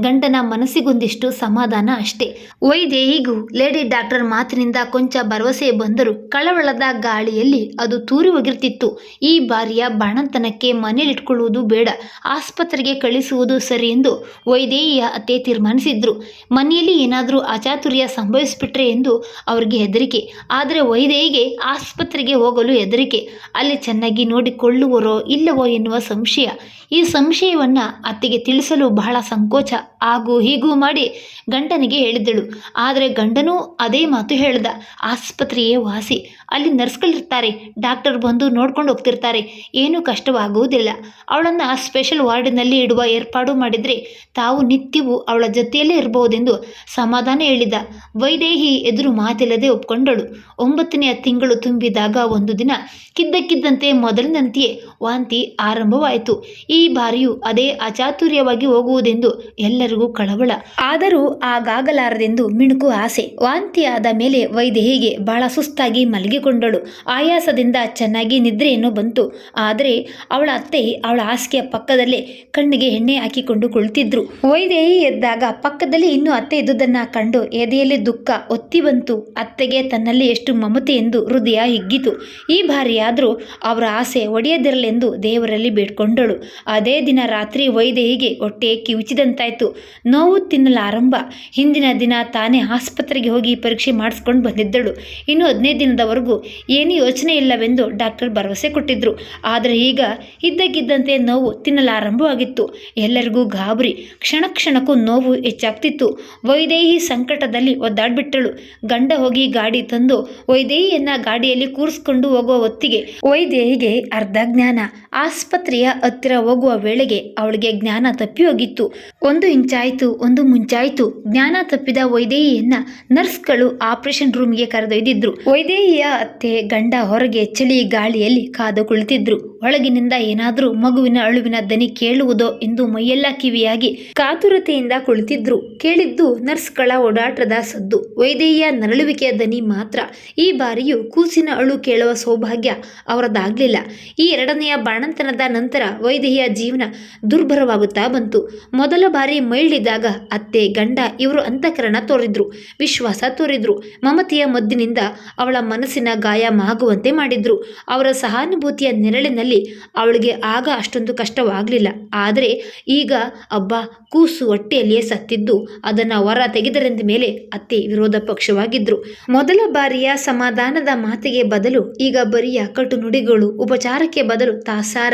ಗಂಡನ ಮನಸ್ಸಿಗೊಂದಿಷ್ಟು ಸಮಾಧಾನ ಅಷ್ಟೇ. ವೈದೇಹಿಗೂ ಲೇಡಿ ಡಾಕ್ಟರ್ ಮಾತಿನಿಂದ ಕೊಂಚ ಭರವಸೆ ಬಂದರೂ ಕಳವಳದ ಗಾಳಿಯಲ್ಲಿ ಅದು ತೂರಿ ಹೋಗಿರ್ತಿತ್ತು. ಈ ಬಾರಿಯ ಬಾಣಂತನಕ್ಕೆ ಮನೆಯಲ್ಲಿಟ್ಕೊಳ್ಳುವುದು ಬೇಡ, ಆಸ್ಪತ್ರೆಗೆ ಕಳಿಸುವುದು ಸರಿ ಎಂದು ವೈದೇಹಿಯ ಅತ್ತೆ ತೀರ್ಮಾನಿಸಿದ್ರು. ಮನೆಯಲ್ಲಿ ಏನಾದರೂ ಅಚಾತುರ್ಯ ಸಂಭವಿಸಿಬಿಟ್ರೆ ಎಂದು ಅವರಿಗೆ ಹೆದರಿಕೆ. ಆದರೆ ವೈದೇಹಿಗೆ ಆಸ್ಪತ್ರೆಗೆ ಹೋಗಲು ಹೆದರಿಕೆ. ಅಲ್ಲಿ ಚೆನ್ನಾಗಿ ನೋಡಿಕೊಳ್ಳುವರೋ ಇಲ್ಲವೋ ಎನ್ನುವ ಸಂಶಯ. ಈ ಸಂಶಯವನ್ನು ಅತ್ತೆಗೆ ತಿಳಿಸಲು ಬಹಳ ಸಂಕೋಚ. ಹಾಗೂ ಹೀಗೂ ಮಾಡಿ ಗಂಡನಿಗೆ ಹೇಳಿದ್ದಳು. ಆದರೆ ಗಂಡನೂ ಅದೇ ಮಾತು ಹೇಳ್ದ. ಆಸ್ಪತ್ರೆಯೇ ವಾಸಿ, ಅಲ್ಲಿ ನರ್ಸ್ಗಳಿರ್ತಾರೆ, ಡಾಕ್ಟರ್ ಬಂದು ನೋಡ್ಕೊಂಡು ಹೋಗ್ತಿರ್ತಾರೆ, ಏನೂ ಕಷ್ಟವಾಗುವುದಿಲ್ಲ. ಅವಳನ್ನು ಸ್ಪೆಷಲ್ ವಾರ್ಡಿನಲ್ಲಿ ಇಡುವ ಏರ್ಪಾಡು ಮಾಡಿದರೆ ತಾವು ನಿತ್ಯವೂ ಅವಳ ಜೊತೆಯಲ್ಲೇ ಇರಬಹುದೆಂದು ಸಮಾಧಾನ ಹೇಳಿದ. ವೈದೇಹಿ ಎದುರು ಮಾತಿಲ್ಲದೆ ಒಪ್ಕೊಂಡಳು. 9ನೇ ತಿಂಗಳು ತುಂಬಿದಾಗ ಒಂದು ದಿನ ಕಿದ್ದಕ್ಕಿದ್ದಂತೆ ಮೊದಲಿನಂತೆಯೇ ವಾಂತಿ ಆರಂಭವಾಯಿತು. ಈ ಈ ಬಾರಿಯೂ ಅದೇ ಅಚಾತುರ್ಯವಾಗಿ ಹೋಗುವುದೆಂದು ಎಲ್ಲರಿಗೂ ಕಳವಳ. ಆದರೂ ಆಗಾಗಲಾರದೆಂದು ಮಿಣುಕು ಆಸೆ. ವಾಂತಿಯಾದ ಮೇಲೆ ವೈದೇಹಿಗೆ ಬಹಳ ಸುಸ್ತಾಗಿ ಮಲಗಿಕೊಂಡಳು. ಆಯಾಸದಿಂದ ಚೆನ್ನಾಗಿ ನಿದ್ರೆಯನ್ನು ಬಂತು. ಆದರೆ ಅವಳ ಅತ್ತೆ ಅವಳ ಹಾಸಿಗೆಯ ಪಕ್ಕದಲ್ಲೇ ಕಣ್ಣಿಗೆ ಎಣ್ಣೆ ಹಾಕಿಕೊಂಡು ಕುಳಿತಿದ್ರು. ವೈದೇಹಿ ಎದ್ದಾಗ ಪಕ್ಕದಲ್ಲಿ ಇನ್ನೂ ಅತ್ತೆ ಇದ್ದುದನ್ನ ಕಂಡು ಎದೆಯಲ್ಲಿ ದುಃಖ ಒತ್ತಿ ಬಂತು. ಅತ್ತೆಗೆ ತನ್ನಲ್ಲಿ ಎಷ್ಟು ಮಮತೆ ಎಂದು ಹೃದಯ ಹಿಗ್ಗಿತು. ಈ ಬಾರಿಯಾದರೂ ಅವರ ಆಸೆ ಒಡೆಯದಿರಲೆಂದು ದೇವರಲ್ಲಿ ಬೇಡ್ಕೊಂಡಳು. ಅದೇ ದಿನ ರಾತ್ರಿ ವೈದೇಹಿಗೆ ಹೊಟ್ಟೆ ಕಿವುಚಿದಂತಾಯ್ತು. ನೋವು ತಿನ್ನಲಾರಂಭ. ಹಿಂದಿನ ದಿನ ತಾನೇ ಆಸ್ಪತ್ರೆಗೆ ಹೋಗಿ ಪರೀಕ್ಷೆ ಮಾಡಿಸ್ಕೊಂಡು ಬಂದಿದ್ದಳು. ಇನ್ನು 15 ದಿನದವರೆಗೂ ಏನೂ ಯೋಚನೆ ಇಲ್ಲವೆಂದು ಡಾಕ್ಟರ್ ಭರವಸೆ ಕೊಟ್ಟಿದ್ರು. ಆದರೆ ಈಗ ಇದ್ದಕ್ಕಿದ್ದಂತೆ ನೋವು ತಿನ್ನಲಾರಂಭವಾಗಿತ್ತು. ಎಲ್ಲರಿಗೂ ಗಾಬರಿ. ಕ್ಷಣ ಕ್ಷಣಕ್ಕೂ ನೋವು ಹೆಚ್ಚಾಗ್ತಿತ್ತು. ವೈದೇಹಿ ಸಂಕಟದಲ್ಲಿ ಒದ್ದಾಡ್ಬಿಟ್ಟಳು. ಗಂಡ ಹೋಗಿ ಗಾಡಿ ತಂದು ವೈದೇಹಿಯನ್ನ ಗಾಡಿಯಲ್ಲಿ ಕೂರಿಸ್ಕೊಂಡು ಹೋಗುವ ಹೊತ್ತಿಗೆ ವೈದೇಹಿಗೆ ಅರ್ಧ ಜ್ಞಾನ. ಆಸ್ಪತ್ರೆಯ ಹತ್ತಿರ ಹೋಗುವ ವೇಳೆಗೆ ಅವಳಿಗೆ ಜ್ಞಾನ ತಪ್ಪಿ ಹೋಗಿತ್ತು. ಒಂದು ಇಂಚಾಯ್ತು, ಒಂದು ಮುಂಚಾಯ್ತು. ಜ್ಞಾನ ತಪ್ಪಿದ ವೈದೇಹಿಯನ್ನ ನರ್ಸ್ಗಳು ಆಪರೇಷನ್ ರೂಮ್ಗೆ ಕರೆದೊಯ್ದಿದ್ರು. ವೈದೇಹಿಯ ಅತ್ತೆ ಗಂಡ ಹೊರಗೆ ಚಳಿ ಗಾಳಿಯಲ್ಲಿ ಕಾದು ಕುಳಿತಿದ್ರು. ಒಳಗಿನಿಂದ ಏನಾದ್ರೂ ಮಗುವಿನ ಅಳುವಿನ ದನಿ ಕೇಳುವುದೋ ಎಂದು ಮೈಯೆಲ್ಲ ಕಿವಿಯಾಗಿ ಕಾತುರತೆಯಿಂದ ಕುಳಿತಿದ್ರು. ಕೇಳಿದ್ದು ನರ್ಸ್ಗಳ ಓಡಾಟದ ಸದ್ದು, ವೈದೇಹಿಯ ನರಳುವಿಕೆಯ ದನಿ ಮಾತ್ರ. ಈ ಬಾರಿಯೂ ಕೂಸಿನ ಅಳು ಕೇಳುವ ಸೌಭಾಗ್ಯ ಅವರದಾಗ್ಲಿಲ್ಲ. ಈ ಎರಡನೆಯ ಬಾಣಂತನದ ನಂತರ ವೈದೇಹಿಯ ಜೀವನ ದುರ್ಭರವಾಗುತ್ತಾ ಬಂತು. ಮೊದಲ ಬಾರಿ ಮೈಳಿದಾಗ ಅತ್ತೆ ಗಂಡ ಇವರು ಅಂತಃಕರಣ ತೋರಿದ್ರು, ವಿಶ್ವಾಸ ತೋರಿದ್ರು. ಮಮತೆಯ ಮದ್ದಿನಿಂದ ಅವಳ ಮನಸ್ಸಿನ ಗಾಯ ಮಾಗುವಂತೆ ಮಾಡಿದ್ರು. ಅವರ ಸಹಾನುಭೂತಿಯ ನೆರಳಿನಲ್ಲಿ ಅವಳಿಗೆ ಆಗ ಅಷ್ಟೊಂದು ಕಷ್ಟವಾಗಲಿಲ್ಲ. ಆದರೆ ಈಗ ಅಬ್ಬಾ, ಕೂಸು ಹೊಟ್ಟೆಯಲ್ಲಿಯೇ ಸತ್ತಿದ್ದು ಅದನ್ನು ಹೊರ ತೆಗೆದರೆಂದ ಮೇಲೆ ಅತ್ತೆ ವಿರೋಧ ಪಕ್ಷವಾಗಿದ್ರು. ಮೊದಲ ಬಾರಿಯ ಸಮಾಧಾನದ ಮಾತಿಗೆ ಬದಲು ಈಗ ಬರಿಯ ಕಟು ನುಡಿಗಳು, ಉಪಚಾರಕ್ಕೆ ಬದಲು ತಾಸಾರ.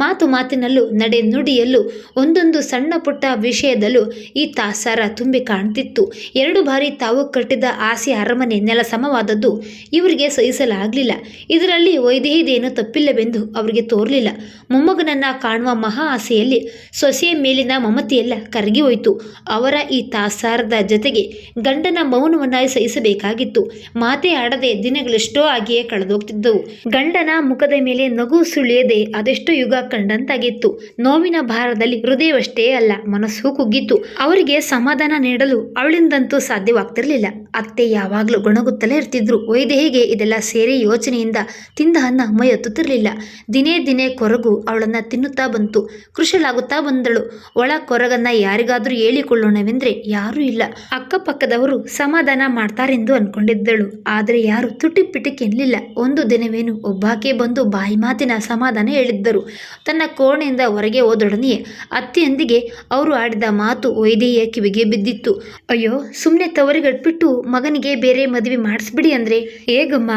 ಮಾತು ಮಾತಿನಲ್ಲೂ ನಡೆ ನುಡಿಯಲ್ಲೂ ಒಂದೊಂದು ಸಣ್ಣ ಪುಟ್ಟ ವಿಷಯದಲ್ಲೂ ಈ ತಾಸಾರ ತುಂಬಿ ಕಾಣ್ತಿತ್ತು. 2 ಬಾರಿ ತಾವು ಕಟ್ಟಿದ ಆಸೆ ಅರಮನೆ ನೆಲ ಸಮವಾದದ್ದು ಇವರಿಗೆ ಸಹಿಸಲಾಗಲಿಲ್ಲ. ಇದರಲ್ಲಿ ವೈದೇಹಿದೇನು ತಪ್ಪಿಲ್ಲವೆಂದು ಅವರಿಗೆ ತೋರಲಿಲ್ಲ. ಮೊಮ್ಮಗನನ್ನ ಕಾಣುವ ಮಹಾ ಆಸೆಯಲ್ಲಿ ಸೊಸೆಯ ಮೇಲಿನ ಮಮತೆಯೆಲ್ಲ ಕರಗಿ ಹೋಯಿತು. ಅವರ ಈ ತಾಸಾರದ ಜೊತೆಗೆ ಗಂಡನ ಮೌನವನ್ನ ಸಹಿಸಬೇಕಾಗಿತ್ತು. ಮಾತೇ ಆಡದೆ ದಿನಗಳೆಷ್ಟೋ ಆಗಿಯೇ ಕಳೆದೋಗ್ತಿದ್ದವು. ಗಂಡನ ಮುಖದ ಮೇಲೆ ನಗು ಸುಳಿಯದೆ ಅದೆಷ್ಟೋ ಯುಗ ಕಂಡಂತಾಗಿತ್ತು. ನೋವಿನ ಭಾರದಲ್ಲಿ ಹೃದಯವಷ್ಟೇ ಅಲ್ಲ, ಮನಸ್ಸು ಕುಗ್ಗಿತ್ತು. ಅವರಿಗೆ ಸಮಾಧಾನ ನೀಡಲು ಅವಳಿಂದಂತೂ ಸಾಧ್ಯವಾಗ್ತಿರ್ಲಿಲ್ಲ. ಅತ್ತೆ ಯಾವಾಗಲೂ ಗೊಣಗುತ್ತಲೇ ಇರ್ತಿದ್ರು. ವೈದೇಹಿಗೆ ಇದೆಲ್ಲ ಸೇರಿ ಯೋಚನೆಯಿಂದ ತಿಂದ ಅನ್ನ ಮೈ ಹತ್ತುತ್ತಿರಲಿಲ್ಲ. ದಿನೇ ದಿನೇ ಕೊರಗು ಅವಳನ್ನ ತಿನ್ನುತ್ತಾ ಬಂತು. ಕೃಶಲಾಗುತ್ತಾ ಬಂದಳು. ಒಳ ಕೊರಗನ್ನ ಯಾರಿಗಾದ್ರೂ ಹೇಳಿಕೊಳ್ಳೋಣವೆಂದ್ರೆ ಯಾರೂ ಇಲ್ಲ. ಅಕ್ಕಪಕ್ಕದವರು ಸಮಾಧಾನ ಮಾಡ್ತಾರೆಂದು ಅನ್ಕೊಂಡಿದ್ದಳು. ಆದರೆ ಯಾರು ತುಟಿಪಿಟಿಕ್ ಎನ್ನಲಿಲ್ಲ. ಒಂದು ದಿನವೇನು ಒಬ್ಬಾಕೆ ಬಂದು ಬಾಯಿ ಮಾತಿನ ಸಮಾಧಾನ ಹೇಳಿದ್ದರು. ತನ್ನ ಕೋಣೆಯಿಂದ ಹೊರಗೆ ಹೋದೊಡನೆಯೇ ಅತ್ತೆಯೊಂದಿಗೆ ಅವರು ಆಡಿದ ಮಾತು ವೈದೇಹಿಯ ಕಿವಿಗೆ ಬಿದ್ದಿತ್ತು. ಅಯ್ಯೋ, ಸುಮ್ಮನೆ ತವರಿಗಟ್ಬಿಟ್ಟು ಮಗನಿಗೆ ಬೇರೆ ಮದುವೆ ಮಾಡಿಸ್ಬಿಡಿ ಅಂದ್ರೆ ಹೇಗಮ್ಮ?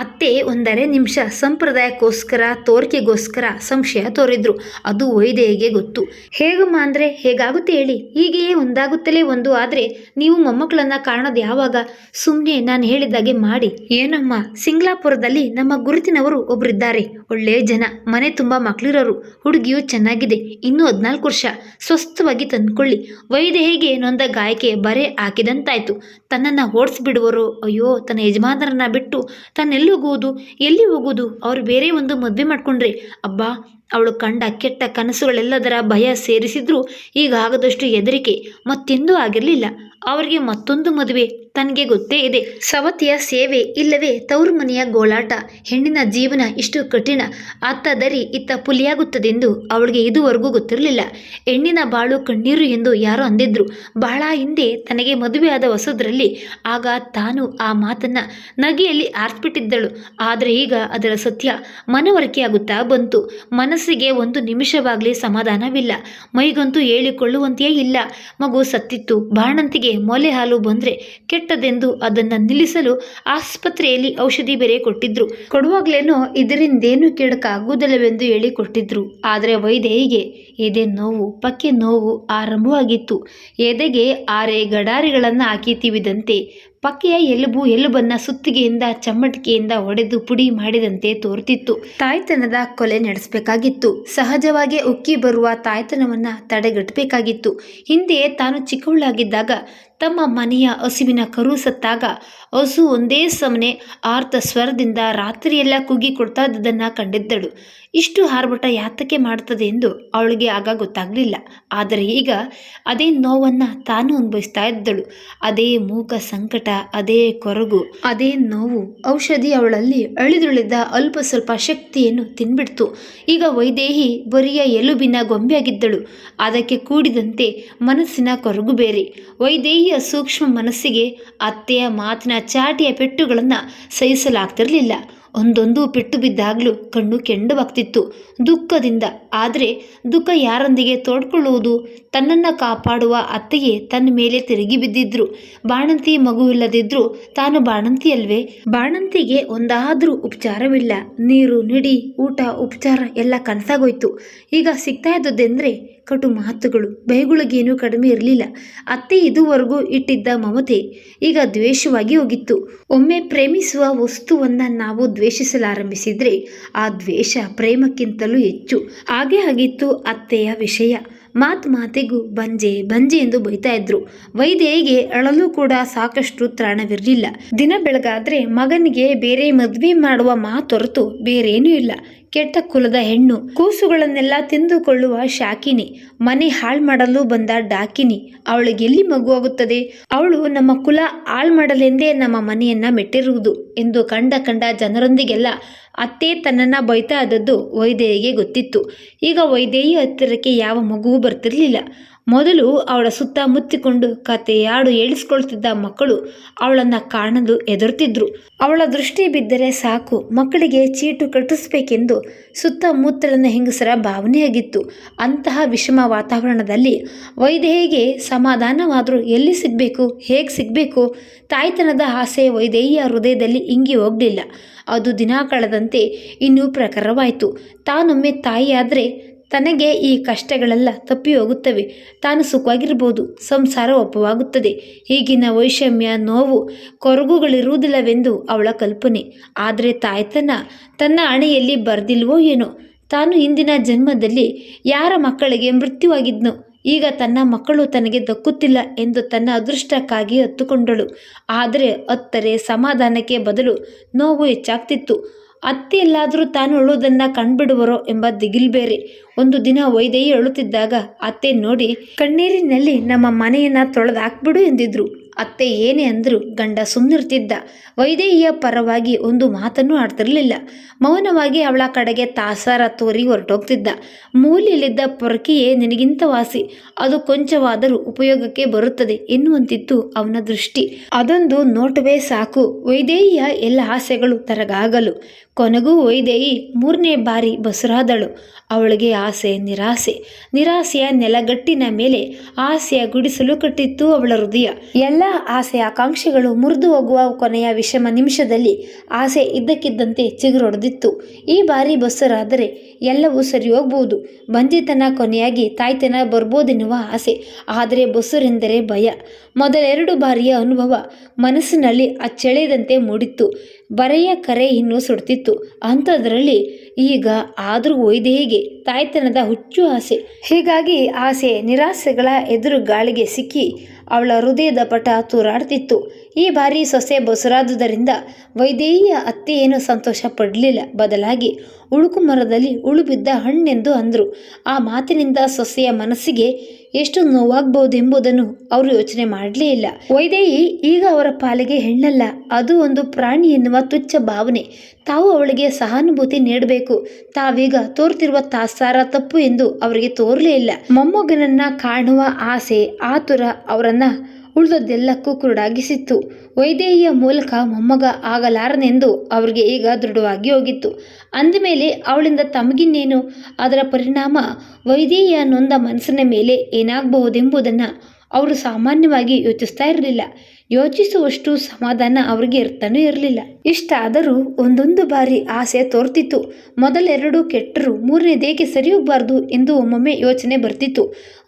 ಅತ್ತೆ ಒಂದರೆ ನಿಮಿಷ ಸಂಪ್ರದಾಯಕ್ಕೋಸ್ಕರ, ತೋರಿಕೆಗೋಸ್ಕರ ಸಂಶಯ ತೋರಿದ್ರು. ಅದು ವೈದೇಹಿಗೆ ಗೊತ್ತು. ಹೇಗಮ್ಮ ಅಂದ್ರೆ ಹೇಗಾಗುತ್ತೆ ಹೇಳಿ? ಹೀಗೆಯೇ ಒಂದಾಗುತ್ತಲೇ ಒಂದು. ಆದ್ರೆ ನೀವು ಮೊಮ್ಮಕ್ಕಳನ್ನ ಕಾಣೋದು ಯಾವಾಗ? ಸುಮ್ಮನೆ ನಾನು ಹೇಳಿದಾಗೆ ಮಾಡಿ. ಏನಮ್ಮ, ಸಿಂಗ್ಲಾಪುರದಲ್ಲಿ ನಮ್ಮ ಗುರುತಿನವರು ಒಬ್ರಿದ್ದಾರೆ. ಒಳ್ಳೆ ಜನ, ಮನೆ ತುಂಬಾ ಮಕ್ಳಿರೋರು. ಹುಡುಗಿಯು ಚೆನ್ನಾಗಿದೆ. ಇನ್ನೂ 14 ವರ್ಷ. ಸ್ವಸ್ಥವಾಗಿ ತಂದ್ಕೊಳ್ಳಿ. ವೈದೇಹಿಗೆ ನೊಂದ ಗಾಯಕ್ಕೆ ಬರೆ ಹಾಕಿದಂತಾಯ್ತು. ತನ್ನನ್ನು ಓಡಿಸ್ಬಿಡುವರು. ಅಯ್ಯೋ, ತನ್ನ ಯಜಮಾನರನ್ನ ಬಿಟ್ಟು ತನ್ನೆಲ್ಲೋಗುವುದು, ಎಲ್ಲಿ ಹೋಗುವುದು? ಅವ್ರು ಬೇರೆ ಒಂದು ಮದುವೆ ಮಾಡ್ಕೊಂಡ್ರೆ ಅಬ್ಬಾ, ಅವಳು ಕಂಡ ಕೆಟ್ಟ ಕನಸುಗಳೆಲ್ಲದರ ಭಯ ಸೇರಿಸಿದ್ರೂ ಈಗ ಆಗದಷ್ಟು ಹೆದರಿಕೆ ಮತ್ತೆಂದೂ ಆಗಿರಲಿಲ್ಲ. ಅವರಿಗೆ ಮತ್ತೊಂದು ಮದುವೆ ತನಗೆ ಗೊತ್ತೇ ಇದೆ. ಸವತಿಯ ಸೇವೆ ಇಲ್ಲವೇ ತವರು ಮನೆಯ ಗೋಳಾಟ. ಹೆಣ್ಣಿನ ಜೀವನ ಇಷ್ಟು ಕಠಿಣ. ಅತ್ತ ದರಿ ಇತ್ತ ಪುಲಿಯಾಗುತ್ತದೆಂದು ಅವಳಿಗೆ ಇದುವರೆಗೂ ಗೊತ್ತಿರಲಿಲ್ಲ. ಹೆಣ್ಣಿನ ಬಾಳು ಕಣ್ಣೀರು ಎಂದು ಯಾರೋ ಅಂದಿದ್ರು ಬಹಳ ಹಿಂದೆ ತನಗೆ ಮದುವೆಯಾದ ಹೊಸದ್ರಲ್ಲಿ. ಆಗ ತಾನು ಆ ಮಾತನ್ನ ನಗೆಯಲ್ಲಿ ಆರ್ಸ್ಬಿಟ್ಟಿದ್ದಳು. ಆದರೆ ಈಗ ಅದರ ಸತ್ಯ ಮನವರಿಕೆಯಾಗುತ್ತಾ ಬಂತು. ಮನಸ್ಸಿಗೆ ಒಂದು ನಿಮಿಷವಾಗಲಿ ಸಮಾಧಾನವಿಲ್ಲ. ಮೈಗಂತೂ ಹೇಳಿಕೊಳ್ಳುವಂತೆಯೇ ಇಲ್ಲ. ಮಗು ಸತ್ತಿತ್ತು. ಬಾಣಂತಿಗೆ ಮೊಲೆ ಹಾಲು ಬಂದ್ರೆ ಕೆಟ್ಟದೆಂದು ಅದನ್ನು ನಿಲ್ಲಿಸಲು ಆಸ್ಪತ್ರೆಯಲ್ಲಿ ಔಷಧಿ ಬೇರೆ ಕೊಟ್ಟಿದ್ರು. ಕೊಡುವಾಗ್ಲೇನೋ ಇದರಿಂದೇನು ಕೆಡಕಾಗುವುದಿಲ್ಲವೆಂದು ಹೇಳಿ ಕೊಟ್ಟಿದ್ರು. ಆದರೆ ವೈದೇಹಿಗೆ ಎದೆ ನೋವು, ಪಕ್ಕೆ ನೋವು ಆರಂಭವಾಗಿತ್ತು. ಎದೆಗೆ 6 ಗಡಾರಿಗಳನ್ನು ಹಾಕಿ ತಿವಿದಂತೆ, ಪಕ್ಕೆಯ ಎಲುಬನ್ನ ಸುತ್ತಿಗೆಯಿಂದ ಚಮ್ಮಟಿಕೆಯಿಂದ ಒಡೆದು ಪುಡಿ ಮಾಡಿದಂತೆ ತೋರ್ತಿತ್ತು. ತಾಯ್ತನದ ಕೊಲೆ ನಡೆಸಬೇಕಾಗಿತ್ತು. ಸಹಜವಾಗಿ ಉಕ್ಕಿ ಬರುವ ತಾಯ್ತನವನ್ನ ತಡೆಗಟ್ಟಬೇಕಾಗಿತ್ತು. ಹಿಂದೆ ತಾನು ಚಿಕ್ಕವಳಾಗಿದ್ದಾಗ ತಮ್ಮ ಮನೆಯ ಹಸುವಿನ ಕರು ಸತ್ತಾಗ ಹಸು ಒಂದೇ ಸಮನೆ ಆರ್ತ ಸ್ವರದಿಂದ ರಾತ್ರಿಯೆಲ್ಲ ಕುಗ್ಗಿ ಕೊಡ್ತಾ ಇದ್ದದನ್ನು ಕಂಡಿದ್ದಳು. ಇಷ್ಟು ಆರ್ಭಟ ಯಾತಕ್ಕೆ ಮಾಡ್ತದೆ ಎಂದು ಅವಳಿಗೆ ಆಗ ಗೊತ್ತಾಗಲಿಲ್ಲ. ಆದರೆ ಈಗ ಅದೇ ನೋವನ್ನು ತಾನು ಅನುಭವಿಸ್ತಾ ಇದ್ದಳು. ಅದೇ ಮೂಕ ಸಂಕಟ, ಅದೇ ಕೊರಗು, ಅದೇ ನೋವು. ಔಷಧಿ ಅವಳಲ್ಲಿ ಅಳಿದುಳಿದ ಅಲ್ಪ ಸ್ವಲ್ಪ ಶಕ್ತಿಯನ್ನು ತಿನ್ಬಿಡ್ತು. ಈಗ ವೈದೇಹಿ ಬರಿಯ ಎಲುಬಿನ ಗೊಂಬೆಯಾಗಿದ್ದಳು. ಅದಕ್ಕೆ ಕೂಡಿದಂತೆ ಮನಸ್ಸಿನ ಕೊರಗು ಬೇರೆ. ವೈದೇಹಿಯ ಸೂಕ್ಷ್ಮ ಮನಸ್ಸಿಗೆ ಅತ್ತೆಯ ಮಾತಿನ ಚಾಟಿಯ ಪೆಟ್ಟುಗಳನ್ನು ಸಹಿಸಲಾಗ್ತಿರಲಿಲ್ಲ. ಒಂದೊಂದು ಪೆಟ್ಟು ಬಿದ್ದಾಗಲೂ ಕಣ್ಣು ಕೆಂಡವಾಗ್ತಿತ್ತು ದುಃಖದಿಂದ. ಆದರೆ ದುಃಖ ಯಾರೊಂದಿಗೆ ತೋಡ್ಕೊಳ್ಳುವುದು? ತನ್ನನ್ನು ಕಾಪಾಡುವ ಅತ್ತೆಯೇ ತನ್ನ ಮೇಲೆ ತಿರುಗಿ ಬಿದ್ದಿದ್ರು. ಬಾಣಂತಿ ಮಗುವಿಲ್ಲದಿದ್ರೂ ತಾನು ಬಾಣಂತಿ ಅಲ್ವೇ? ಬಾಣಂತಿಗೆ ಒಂದಾದರೂ ಉಪಚಾರವಿಲ್ಲ. ನೀರು, ನಿಡಿ, ಊಟ, ಉಪಚಾರ ಎಲ್ಲ ಕನಸಾಗೋಯ್ತು. ಈಗ ಸಿಗ್ತಾ ಇದ್ದದ್ದೆಂದರೆ ಕಟು ಮಾತುಗಳು. ಬೈಗುಳಿಗೇನೂ ಕಡಿಮೆ ಇರಲಿಲ್ಲ. ಅತ್ತೆ ಇದುವರೆಗೂ ಇಟ್ಟಿದ್ದ ಮಮತೆ ಈಗ ದ್ವೇಷವಾಗಿ ಹೋಗಿತ್ತು. ಒಮ್ಮೆ ಪ್ರೇಮಿಸುವ ವಸ್ತುವನ್ನು ನಾವು ದ್ವೇಷಿಸಲಾರಂಭಿಸಿದರೆ ಆ ದ್ವೇಷ ಪ್ರೇಮಕ್ಕಿಂತಲೂ ಹೆಚ್ಚು. ಹಾಗೆ ಆಗಿತ್ತು ಅತ್ತೆಯ ವಿಷಯ. ಮಾತಿಗೂ ಬಂಜೆ ಬಂಜೆ ಎಂದು ಬೈತಾ ಇದ್ರು. ವೈದೇಹಿಗೆ ಅಳಲು ಕೂಡ ಸಾಕಷ್ಟು ತ್ರಾಣವಿರಲಿಲ್ಲ. ದಿನ ಬೆಳಗಾದ್ರೆ ಮಗನಿಗೆ ಬೇರೆ ಮದುವೆ ಮಾಡುವ ಮಾತೊರೆತು ಬೇರೇನೂ ಇಲ್ಲ. ಕೆಟ್ಟ ಕುಲದ ಹೆಣ್ಣು, ಕೂಸುಗಳನ್ನೆಲ್ಲ ತಿಂದುಕೊಳ್ಳುವ ಶಾಕಿನಿ, ಮನೆ ಹಾಳು ಮಾಡಲು ಬಂದ ಡಾಕಿನಿ. ಅವಳಿಗೆಲ್ಲಿ ಮಗುವಾಗುತ್ತದೆ? ಅವಳು ನಮ್ಮ ಕುಲ ಹಾಳು ಮಾಡಲೆಂದೇ ನಮ್ಮ ಮನೆಯನ್ನ ಮೆಟ್ಟಿರುವುದು ಎಂದು ಕಂಡ ಜನರೊಂದಿಗೆಲ್ಲ ಅತ್ತೆ ತನ್ನನ್ನು ಬೈತಾ ಇದ್ದದ್ದು ವೈದೇಹಿಗೆ ಗೊತ್ತಿತ್ತು. ಈಗ ವೈದೇಹಿ ಹತ್ತಿರಕ್ಕೆ ಯಾವ ಮಗುವೂ ಬರ್ತಿರ್ಲಿಲ್ಲ. ಮೊದಲು ಅವಳ ಸುತ್ತ ಮುತ್ತಿಕೊಂಡು ಕತೆ ಹಾಡು ಹೇಳಿಸ್ಕೊಳ್ತಿದ್ದ ಮಕ್ಕಳು ಅವಳನ್ನು ಕಾಣಲು ಹೆದರ್ತಿದ್ರು. ಅವಳ ದೃಷ್ಟಿ ಬಿದ್ದರೆ ಸಾಕು ಮಕ್ಕಳಿಗೆ ಚೀಟು ಕಟ್ಟಿಸ್ಬೇಕೆಂದು ಸುತ್ತಮುತ್ತಲಿನ ಹೆಂಗಸರ ಭಾವನೆಯಾಗಿತ್ತು. ಅಂತಹ ವಿಷಮ ವಾತಾವರಣದಲ್ಲಿ ವೈದೇಹಿಗೆ ಸಮಾಧಾನವಾದರೂ ಎಲ್ಲಿ ಸಿಗಬೇಕು, ಹೇಗೆ ಸಿಗಬೇಕು? ತಾಯ್ತನದ ಆಸೆ ವೈದೇಹಿಯ ಹೃದಯದಲ್ಲಿ ಇಂಗಿ ಹೋಗಲಿಲ್ಲ. ಅದು ದಿನ ಕಳೆದಂತೆ ಇನ್ನೂ ಪ್ರಖರವಾಯಿತು. ತಾನೊಮ್ಮೆ ತಾಯಿಯಾದರೆ ತನಗೆ ಈ ಕಷ್ಟಗಳೆಲ್ಲ ತಪ್ಪಿ ಹೋಗುತ್ತವೆ. ತಾನು ಸುಖವಾಗಿರ್ಬೋದು, ಸಂಸಾರ ಒಪ್ಪವಾಗುತ್ತದೆ. ಈಗಿನ ವೈಷಮ್ಯ, ನೋವು, ಕೊರಗುಗಳಿರುವುದಿಲ್ಲವೆಂದು ಅವಳ ಕಲ್ಪನೆ. ಆದರೆ ತಾಯ್ತನ ತನ್ನ ಹಣೆಯಲ್ಲಿ ಬರೆದಿಲ್ವೋ ಏನೋ. ತಾನು ಹಿಂದಿನ ಜನ್ಮದಲ್ಲಿ ಯಾರ ಮಕ್ಕಳಿಗೆ ಮೃತ್ಯುವಾಗಿದ್ನೋ ಈಗ ತನ್ನ ಮಕ್ಕಳು ತನಗೆ ದಕ್ಕುತ್ತಿಲ್ಲ ಎಂದು ತನ್ನ ಅದೃಷ್ಟಕ್ಕಾಗಿ ಹತ್ತುಕೊಂಡಳು. ಆದರೆ ಅತ್ತರೆ ಸಮಾಧಾನಕ್ಕೆ ಬದಲು ನೋವು ಹೆಚ್ಚಾಗ್ತಿತ್ತು. ಅತ್ತೆಯಲ್ಲಾದರೂ ತಾನು ಅಳುವುದನ್ನು ಕಂಡುಬಿಡುವರೋ ಎಂಬ ದಿಗಿಲ್ ಬೇರೆ. ಒಂದು ದಿನ ವೈದೇಹಿ ಅಳುತ್ತಿದ್ದಾಗ ಅತ್ತೆ ನೋಡಿ ಕಣ್ಣೀರಿನಲ್ಲಿ ನಮ್ಮ ಮನೆಯನ್ನು ತೊಳೆದು ಹಾಕ್ಬಿಡು ಎಂದಿದ್ರು. ಅತ್ತೆ ಏನೇ ಅಂದರೂ ಗಂಡ ಸುಮ್ಮನಿರ್ತಿದ್ದ. ವೈದೇಹಿಯ ಪರವಾಗಿ ಒಂದು ಮಾತನ್ನು ಆಡ್ತಿರಲಿಲ್ಲ. ಮೌನವಾಗಿ ಅವಳ ಕಡೆಗೆ ತಾಸಾರ ತೋರಿ ಹೊರಟೋಗ್ತಿದ್ದ. ಮೂಲೆಯಲ್ಲಿದ್ದ ಪೊರಕೆಯೇ ನಿನಗಿಂತ ವಾಸಿ, ಅದು ಕೊಂಚವಾದರೂ ಉಪಯೋಗಕ್ಕೆ ಬರುತ್ತದೆ ಎನ್ನುವಂತಿತ್ತು ಅವನ ದೃಷ್ಟಿ. ಅದೊಂದು ನೋಟವೇ ಸಾಕು ವೈದೇಹಿಯ ಎಲ್ಲ ಆಸೆಗಳು ತರಗಾಗಲು. ಕೊನೆಗೂ ವೈದೇಹಿ 3ನೇ ಬಾರಿ ಬಸುರಾದಳು. ಅವಳಿಗೆ ಆಸೆ, ನಿರಾಸೆ. ನಿರಾಸೆಯ ನೆಲಗಟ್ಟಿನ ಮೇಲೆ ಆಸೆಯ ಗುಡಿಸಲು ಕಟ್ಟಿತ್ತು ಅವಳ ಹೃದಯ. ಎಲ್ಲ ಆಸೆ ಆಕಾಂಕ್ಷೆಗಳು ಮುರಿದು ಹೋಗುವ ಕೊನೆಯ ವಿಷಮ ನಿಮಿಷದಲ್ಲಿ ಆಸೆ ಇದ್ದಕ್ಕಿದ್ದಂತೆ ಚಿಗುರೊಡೆದಿತ್ತು. ಈ ಬಾರಿ ಬಸುರಾದರೆ ಎಲ್ಲವೂ ಸರಿ ಹೋಗ್ಬೋದು. ಬಂಜಿತನ ಕೊನೆಯಾಗಿ ತಾಯ್ತನ ಬರ್ಬೋದೆನ್ನುವ ಆಸೆ. ಆದರೆ ಬಸುರೆಂದರೆ ಭಯ. ಮೊದಲೆರಡು ಬಾರಿಯ ಅನುಭವ ಮನಸ್ಸಿನಲ್ಲಿ ಅಚ್ಚೆಳೆದಂತೆ ಮೂಡಿತ್ತು. ಬರೆಯ ಕರೆ ಇನ್ನೂ ಸುಡ್ತಿತ್ತು. ಅಂಥದ್ರಲ್ಲಿ ಈಗ ಆದರೂ ವೈದೇಹಿಗೆ ತಾಯ್ತನದ ಹುಚ್ಚು ಆಸೆ. ಹೀಗಾಗಿ ಆಸೆ ನಿರಾಸೆಗಳ ಎದುರು ಗಾಳಿಗೆ ಸಿಕ್ಕಿ ಅವಳ ಹೃದಯದ ಪಟ ತೂರಾಡ್ತಿತ್ತು. ಈ ಬಾರಿ ಸೊಸೆ ಬಸುರಾದುದರಿಂದ ವೈದೇಹಿಯ ಅತ್ತೆ ಏನು ಸಂತೋಷ ಪಡಲಿಲ್ಲ. ಬದಲಾಗಿ ಉಳುಕು ಮರದಲ್ಲಿ ಉಳುಬಿದ್ದ ಹಣ್ಣೆಂದು ಅಂದರು. ಆ ಮಾತಿನಿಂದ ಸೊಸೆಯ ಮನಸ್ಸಿಗೆ ಎಷ್ಟು ನೋವಾಗಬಹುದೆಂಬುದನ್ನು ಅವರು ಯೋಚನೆ ಮಾಡಲೇ ಇಲ್ಲ. ವೈದೇಹಿ ಈಗ ಅವರ ಪಾಲಿಗೆ ಹೆಣ್ಣಲ್ಲ, ಅದು ಒಂದು ಪ್ರಾಣಿ ಎನ್ನುವ ತುಚ್ಛ ಭಾವನೆ. ತಾವು ಅವಳಿಗೆ ಸಹಾನುಭೂತಿ ನೀಡಬೇಕು. ತಾವೀಗ ತೋರ್ತಿರುವ ತಾತ್ಸಾರ ತಪ್ಪು ಎಂದು ಅವರಿಗೆ ತೋರಲೇ ಇಲ್ಲ. ಮೊಮ್ಮಗನನ್ನ ಕಾಣುವ ಆಸೆ, ಆತುರ ಅವರನ್ನ ಉಳಿದದ್ದೆಲ್ಲಕ್ಕೂ ಕುರುಡಾಗಿಸಿತ್ತು. ವೈದೇಹಿಯ ಮೂಲಕ ಮೊಮ್ಮಗ ಆಗಲಾರನೆಂದು ಅವರಿಗೆ ಈಗ ದೃಢವಾಗಿ ಹೋಗಿತ್ತು. ಅಂದಮೇಲೆ ಅವಳಿಂದ ತಮಗಿನ್ನೇನು? ಅದರ ಪರಿಣಾಮ ವೈದೇಹಿಯ ನೊಂದ ಮನಸ್ಸಿನ ಮೇಲೆ ಏನಾಗಬಹುದೆಂಬುದನ್ನು ಅವರು ಸಾಮಾನ್ಯವಾಗಿ ಯೋಚಿಸ್ತಾ ಇರಲಿಲ್ಲ. ಯೋಚಿಸುವಷ್ಟು ಸಮಾಧಾನ ಅವ್ರಿಗೆ ಇರ್ತಾನೆ ಇರಲಿಲ್ಲ. ಇಷ್ಟಾದರೂ ಒಂದೊಂದು ಬಾರಿ ಆಸೆ ತೋರ್ತಿತ್ತು. ಮೊದಲೆರಡು ಕೆಟ್ಟರು, ಮೂರನೇದೇಕೆ ಸರಿ ಹೋಗಬಾರ್ದು ಎಂದು ಒಮ್ಮೊಮ್ಮೆ ಯೋಚನೆ ಬರ್ತಿತ್ತು.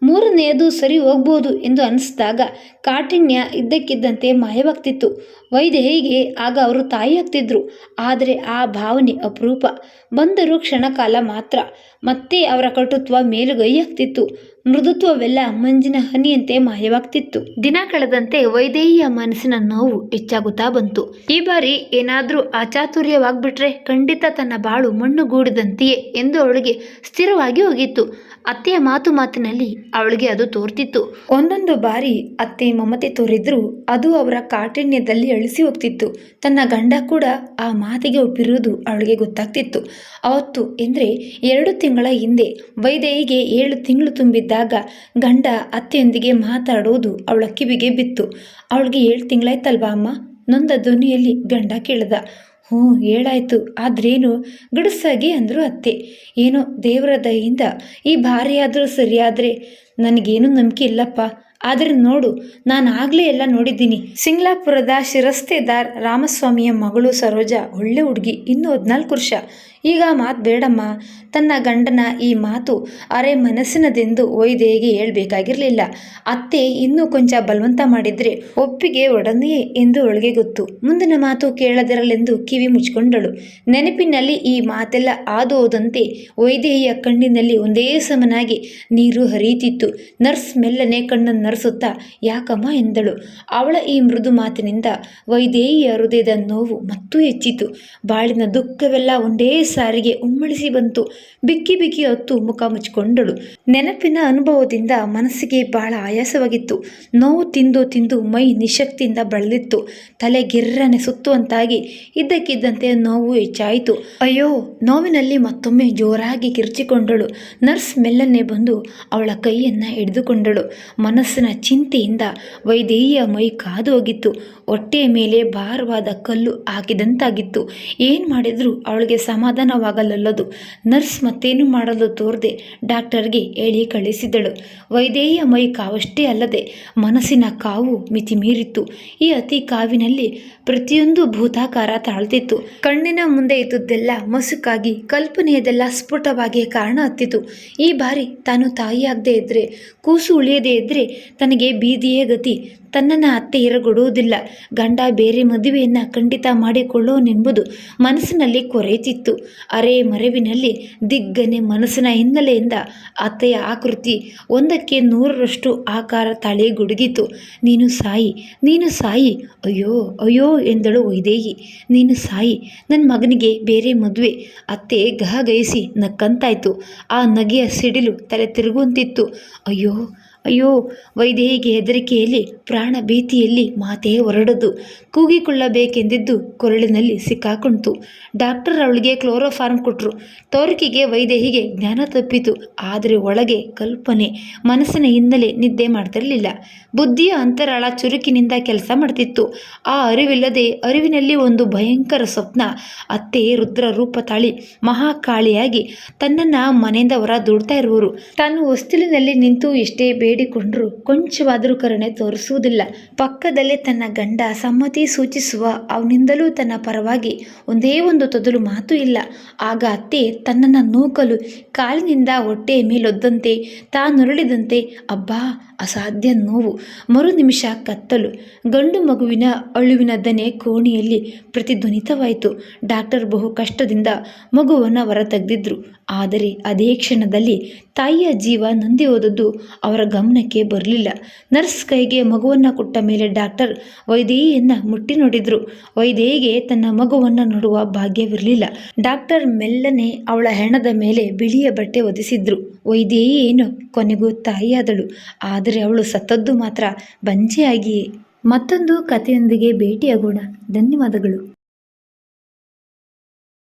ಮೂರನೆಯದು ಸರಿ ಹೋಗ್ಬೋದು ಎಂದು ಅನಿಸಿದಾಗ ಕಾಠಿಣ್ಯ ಇದ್ದಕ್ಕಿದ್ದಂತೆ ಮಾಯವಾಗ್ತಿತ್ತು. ವೈದೇಹಿಗೆ ಆಗ ಅವರು ತಾಯಿ ಆಗ್ತಿದ್ರು. ಆದರೆ ಆ ಭಾವನೆ ಅಪರೂಪ. ಬಂದರೂ ಕ್ಷಣಕಾಲ ಮಾತ್ರ. ಮತ್ತೆ ಅವರ ಕಟುತ್ವ ಮೇಲುಗೈ ಆಗ್ತಿತ್ತು. ಮೃದುತ್ವವೆಲ್ಲ ಮಂಜಿನ ಹನಿಯಂತೆ ಮಾಯವಾಗ್ತಿತ್ತು. ದಿನ ಕಳೆದಂತೆ ವೈದೇಹಿಯ ಮನಸ್ಸಿನ ನೋವು ಹೆಚ್ಚಾಗುತ್ತಾ ಬಂತು. ಈ ಬಾರಿ ಏನಾದ್ರೂ ಅಚಾತುರ್ಯವಾಗ್ಬಿಟ್ರೆ ಖಂಡಿತ ತನ್ನ ಬಾಳು ಮಣ್ಣುಗೂಡಿದಂತೆಯೇ ಎಂದು ಅವಳಿಗೆ ಸ್ಥಿರವಾಗಿ ಹೋಗಿತ್ತು. ಅತ್ತೆಯ ಮಾತಿನಲ್ಲಿ ಅವಳಿಗೆ ಅದು ತೋರ್ತಿತ್ತು. ಒಂದೊಂದು ಬಾರಿ ಅತ್ತೆ ಮಮತೆ ತೋರಿದ್ರು ಅದು ಅವರ ಕಾಠಿಣ್ಯದಲ್ಲಿ ಅಳಿಸಿ ಹೋಗ್ತಿತ್ತು. ತನ್ನ ಗಂಡ ಕೂಡ ಆ ಮಾತಿಗೆ ಒಪ್ಪಿರುವುದು ಅವಳಿಗೆ ಗೊತ್ತಾಗ್ತಿತ್ತು. ಅವತ್ತು ಎಂದರೆ 2 ತಿಂಗಳ ಹಿಂದೆ ವೈದೇಹಿಗೆ 7 ತಿಂಗಳು ತುಂಬಿದ್ದಾಗ ಗಂಡ ಅತ್ತೆಯೊಂದಿಗೆ ಮಾತಾಡೋದು ಅವಳ ಕಿವಿಗೆ ಬಿತ್ತು. ಅವಳಿಗೆ 7 ತಿಂಗಳಾಯ್ತಲ್ವಾ ಅಮ್ಮ? ನೊಂದ ಧ್ವನಿಯಲ್ಲಿ ಗಂಡ ಕೇಳ್ದ. ಹ್ಞೂ ಹೇಳಾಯ್ತು, ಆದ್ರೇನು ಗಡುಸಾಗಿ ಅಂದರು ಅತ್ತೆ. ಏನೋ ದೇವರ ದಯೆಯಿಂದ ಈ ಬಾರಿಯಾದರೂ ಸರಿಯಾದರೆ ನನಗೇನು ನಂಬಿಕೆ ಇಲ್ಲಪ್ಪ. ಆದರೆ ನೋಡು, ನಾನು ಆಗಲೇ ಎಲ್ಲ ನೋಡಿದ್ದೀನಿ. ಸಿಂಗ್ಲಾಪುರದ ಶಿರಸ್ತೇದಾರ್ ರಾಮಸ್ವಾಮಿಯ ಮಗಳು ಸರೋಜಾ ಒಳ್ಳೆ ಹುಡುಗಿ, ಇನ್ನೂ 14 ವರ್ಷ. ಈಗ ಮಾತು ಬೇಡಮ್ಮ. ತನ್ನ ಗಂಡನ ಈ ಮಾತು ಅರೆ ಮನಸ್ಸಿನದೆಂದು ವೈದೇಹಿಗೆ ಹೇಳ್ಬೇಕಾಗಿರಲಿಲ್ಲ. ಅತ್ತೆ ಇನ್ನೂ ಕೊಂಚ ಬಲವಂತ ಮಾಡಿದರೆ ಒಪ್ಪಿಗೆ ಒಡನೆಯೇ ಎಂದು ಅವಳಿಗೆ ಗೊತ್ತು. ಮುಂದಿನ ಮಾತು ಕೇಳದಿರಲೆಂದು ಕಿವಿ ಮುಚ್ಚಿಕೊಂಡಳು. ನೆನಪಿನಲ್ಲಿ ಈ ಮಾತೆಲ್ಲ ಹಾದು ಹೋದಂತೆ ವೈದೇಹಿಯ ಕಣ್ಣಿನಲ್ಲಿ ಒಂದೇ ಸಮನಾಗಿ ನೀರು ಹರಿಯುತ್ತಿತ್ತು. ನರ್ಸ್ ಮೆಲ್ಲನೆ ಕಣ್ಣನ್ನು ನರಸುತ್ತಾ ಯಾಕಮ್ಮ ಎಂದಳು. ಅವಳ ಈ ಮೃದು ಮಾತಿನಿಂದ ವೈದೇಹಿಯ ಹೃದಯದ ನೋವು ಮತ್ತೂ ಹೆಚ್ಚಿತು. ಬಾಳಿನ ದುಃಖವೆಲ್ಲ ಒಂದೇ ಸಾರಿಗೆ ಉಮ್ಮಳಿಸಿ ಬಂತು. ಬಿಕ್ಕಿ ಬಿಕ್ಕಿ ಹೊತ್ತು ಮುಖ ಮುಚ್ಚಿಕೊಂಡಳು. ನೆನಪಿನ ಅನುಭವದಿಂದ ಮನಸ್ಸಿಗೆ ಬಹಳ ಆಯಾಸವಾಗಿತ್ತು. ನೋವು ತಿಂದು ತಿಂದು ಮೈ ನಿಶಕ್ತಿಯಿಂದ ಬಳಲಿತ್ತು. ತಲೆ ಗಿರ್ರನೆ ಸುತ್ತುವಂತಾಗಿ ಇದ್ದಕ್ಕಿದ್ದಂತೆ ನೋವು ಹೆಚ್ಚಾಯಿತು. ಅಯ್ಯೋ, ನೋವಿನಲ್ಲಿ ಮತ್ತೊಮ್ಮೆ ಜೋರಾಗಿ ಕಿರ್ಚಿಕೊಂಡಳು. ನರ್ಸ್ ಮೆಲ್ಲನೆ ಬಂದು ಅವಳ ಕೈಯನ್ನು ಹಿಡಿದುಕೊಂಡಳು. ಮನಸ್ಸಿನ ಚಿಂತೆಯಿಂದ ವೈದೇಹಿಯ ಮೈ ಕಾದು ಹೋಗಿತ್ತು. ಹೊಟ್ಟೆಯ ಮೇಲೆ ಭಾರವಾದ ಕಲ್ಲು ಹಾಕಿದಂತಾಗಿತ್ತು. ಏನು ಮಾಡಿದರೂ ಅವಳಿಗೆ ಸಮಾಧಾನವಾಗಲಲ್ಲದು. ನರ್ಸ್ ಮತ್ತೇನು ಮಾಡಲು ತೋರದೆ ಡಾಕ್ಟರ್ಗೆ ಹೇಳಿ ಕಳಿಸಿದಳು. ವೈದೇಹಿಯ ಮೈ ಕಾವಷ್ಟೇ ಅಲ್ಲದೆ ಮನಸ್ಸಿನ ಕಾವು ಮಿತಿ ಮೀರಿತ್ತು. ಈ ಅತಿ ಕಾವಿನಲ್ಲಿ ಪ್ರತಿಯೊಂದು ಭೂತಾಕಾರ ತಾಳ್ತಿತ್ತು. ಕಣ್ಣಿನ ಮುಂದೆ ಇದ್ದುದೆಲ್ಲ ಮಸುಕಾಗಿ ಕಲ್ಪನೆಯದೆಲ್ಲ ಸ್ಫುಟವಾಗಿ ಕಾರಣ ಹತ್ತಿತು. ಈ ಬಾರಿ ತಾನು ತಾಯಿಯಾಗದೇ ಇದ್ದರೆ, ಕೂಸು ಉಳಿಯದೇ ಇದ್ದರೆ ತನಗೆ ಬೀದಿಯೇ ಗತಿ. ತನ್ನನ್ನು ಅತ್ತೆ ಇರಗೊಡುವುದಿಲ್ಲ. ಗಂಡ ಬೇರೆ ಮದುವೆಯನ್ನು ಖಂಡಿತ ಮಾಡಿಕೊಳ್ಳೋನೆಂಬುದು ಮನಸ್ಸಿನಲ್ಲಿ ಕೊರೆಯುತ್ತಿತ್ತು. ಅರೆ ಮರೆವಿನಲ್ಲಿ ದಿಗ್ಗನೆ ಮನಸ್ಸಿನ ಹಿನ್ನೆಲೆಯಿಂದ ಅತ್ತೆಯ ಆಕೃತಿ 100ಕ್ಕೆ 100ರಷ್ಟು ಆಕಾರ ತಾಳಿ ಗುಡುಗಿತು. ನೀನು ಸಾಯಿ, ನೀನು ಸಾಯಿ, ಅಯ್ಯೋ ಅಯ್ಯೋ ಎಂದಳು ವೈದೇಹಿ. ನೀನು ಸಾಯಿ, ನನ್ನ ಮಗನಿಗೆ ಬೇರೆ ಮದುವೆ. ಅತ್ತೆ ಗಹಗಹಿಸಿ ನಕ್ಕಂತಾಯ್ತು. ಆ ನಗೆಯ ಸಿಡಿಲು ತಲೆ ತಿರುಗುವಂತಿತ್ತು. ಅಯ್ಯೋ ಅಯ್ಯೋ, ವೈದೇಹಿಗೆ ಹೆದರಿಕೆಯಲ್ಲಿ ಪ್ರಾಣ ಭೀತಿಯಲ್ಲಿ ಮಾತೇ ಹೊರಡದು. ಕೂಗಿಕೊಳ್ಳಬೇಕೆಂದಿದ್ದು ಕೊರಳಿನಲ್ಲಿ ಸಿಕ್ಕಾಕೊಂತು. ಡಾಕ್ಟರ್ ಅವಳಿಗೆ ಕ್ಲೋರೋಫಾರ್ಮ್ ಕೊಟ್ಟರು. ತೋರಿಕೆಗೆ ವೈದೇಹಿಗೆ ಜ್ಞಾನ ತಪ್ಪಿತು. ಆದರೆ ಒಳಗೆ ಕಲ್ಪನೆ, ಮನಸ್ಸಿನ ಹಿನ್ನೆಲೆ ನಿದ್ದೆ ಮಾಡ್ತಿರಲಿಲ್ಲ. ಬುದ್ಧಿಯ ಅಂತರಾಳ ಚುರುಕಿನಿಂದ ಕೆಲಸ ಮಾಡ್ತಿತ್ತು. ಆ ಅರಿವಿಲ್ಲದೆ ಅರಿವಿನಲ್ಲಿ ಒಂದು ಭಯಂಕರ ಸ್ವಪ್ನ. ಅತ್ತೆ ರುದ್ರ ರೂಪ ತಾಳಿ ಮಹಾಕಾಳಿಯಾಗಿ ತನ್ನನ್ನು ಮನೆಯಿಂದ ಹೊರ ದೂಡ್ತಾ ಇರುವರು. ತಾನು ಹೊಸ್ತಿಲಿನಲ್ಲಿ ನಿಂತು ಎಷ್ಟೇ ಬೇಡಿಕೊಂಡ್ರು ಕೊಂಚವಾದರೂ ಕರುಣೆ ತೋರಿಸುವುದಿಲ್ಲ. ಪಕ್ಕದಲ್ಲೇ ತನ್ನ ಗಂಡ ಸಮ್ಮತಿ ಸೂಚಿಸುವ ಅವನಿಂದಲೂ ತನ್ನ ಪರವಾಗಿ ಒಂದೇ ಒಂದು ತೊದಲು ಮಾತು ಇಲ್ಲ. ಆಗ ಅತ್ತೆ ತನ್ನನ್ನು ನೂಕಲು ಕಾಲಿನಿಂದ ಹೊಟ್ಟೆಯ ಮೇಲೊದ್ದಂತೆ ತಾನುರುಳಿದಂತೆ ಅಬ್ಬಾ ಅಸಾಧ್ಯ ನೋವು. ಮರು ನಿಮಿಷ ಕತ್ತಲು. ಗಂಡು ಮಗುವಿನ ಅಳುವಿನ ದನೆ ಕೋಣೆಯಲ್ಲಿ ಪ್ರತಿಧ್ವನಿತವಾಯಿತು. ಡಾಕ್ಟರ್ ಬಹು ಕಷ್ಟದಿಂದ ಮಗುವನ್ನು ಹೊರ ತೆಗೆದಿದ್ರು. ಆದರೆ ಅದೇ ಕ್ಷಣದಲ್ಲಿ ತಾಯಿಯ ಜೀವ ನಂದಿ ಹೋದದ್ದು ಅವರ ಗಮನಕ್ಕೆ ಬರಲಿಲ್ಲ. ನರ್ಸ್ ಕೈಗೆ ಮಗುವನ್ನು ಕೊಟ್ಟ ಮೇಲೆ ಡಾಕ್ಟರ್ ವೈದೇಹಿಯನ್ನು ಮುಟ್ಟಿ ನೋಡಿದ್ರು. ವೈದೇಹಿಗೆ ತನ್ನ ಮಗುವನ್ನು ನೋಡುವ ಭಾಗ್ಯವಿರಲಿಲ್ಲ. ಡಾಕ್ಟರ್ ಮೆಲ್ಲನೆ ಅವಳ ಹೆಣದ ಮೇಲೆ ಬಿಳಿಯ ಬಟ್ಟೆ ಒದಿಸಿದ್ರು. ವೈದೇಹಿ ಏನು ಕೊನೆಗೂ ತಾಯಿಯಾದಳು. ಆದರೆ ಅವಳು ಸತ್ತದ್ದು ಮಾತ್ರ ಬಂಜೆಯಾಗಿಯೇ. ಮತ್ತೊಂದು ಕಥೆಯೊಂದಿಗೆ ಭೇಟಿಯಾಗೋಣ. ಧನ್ಯವಾದಗಳು.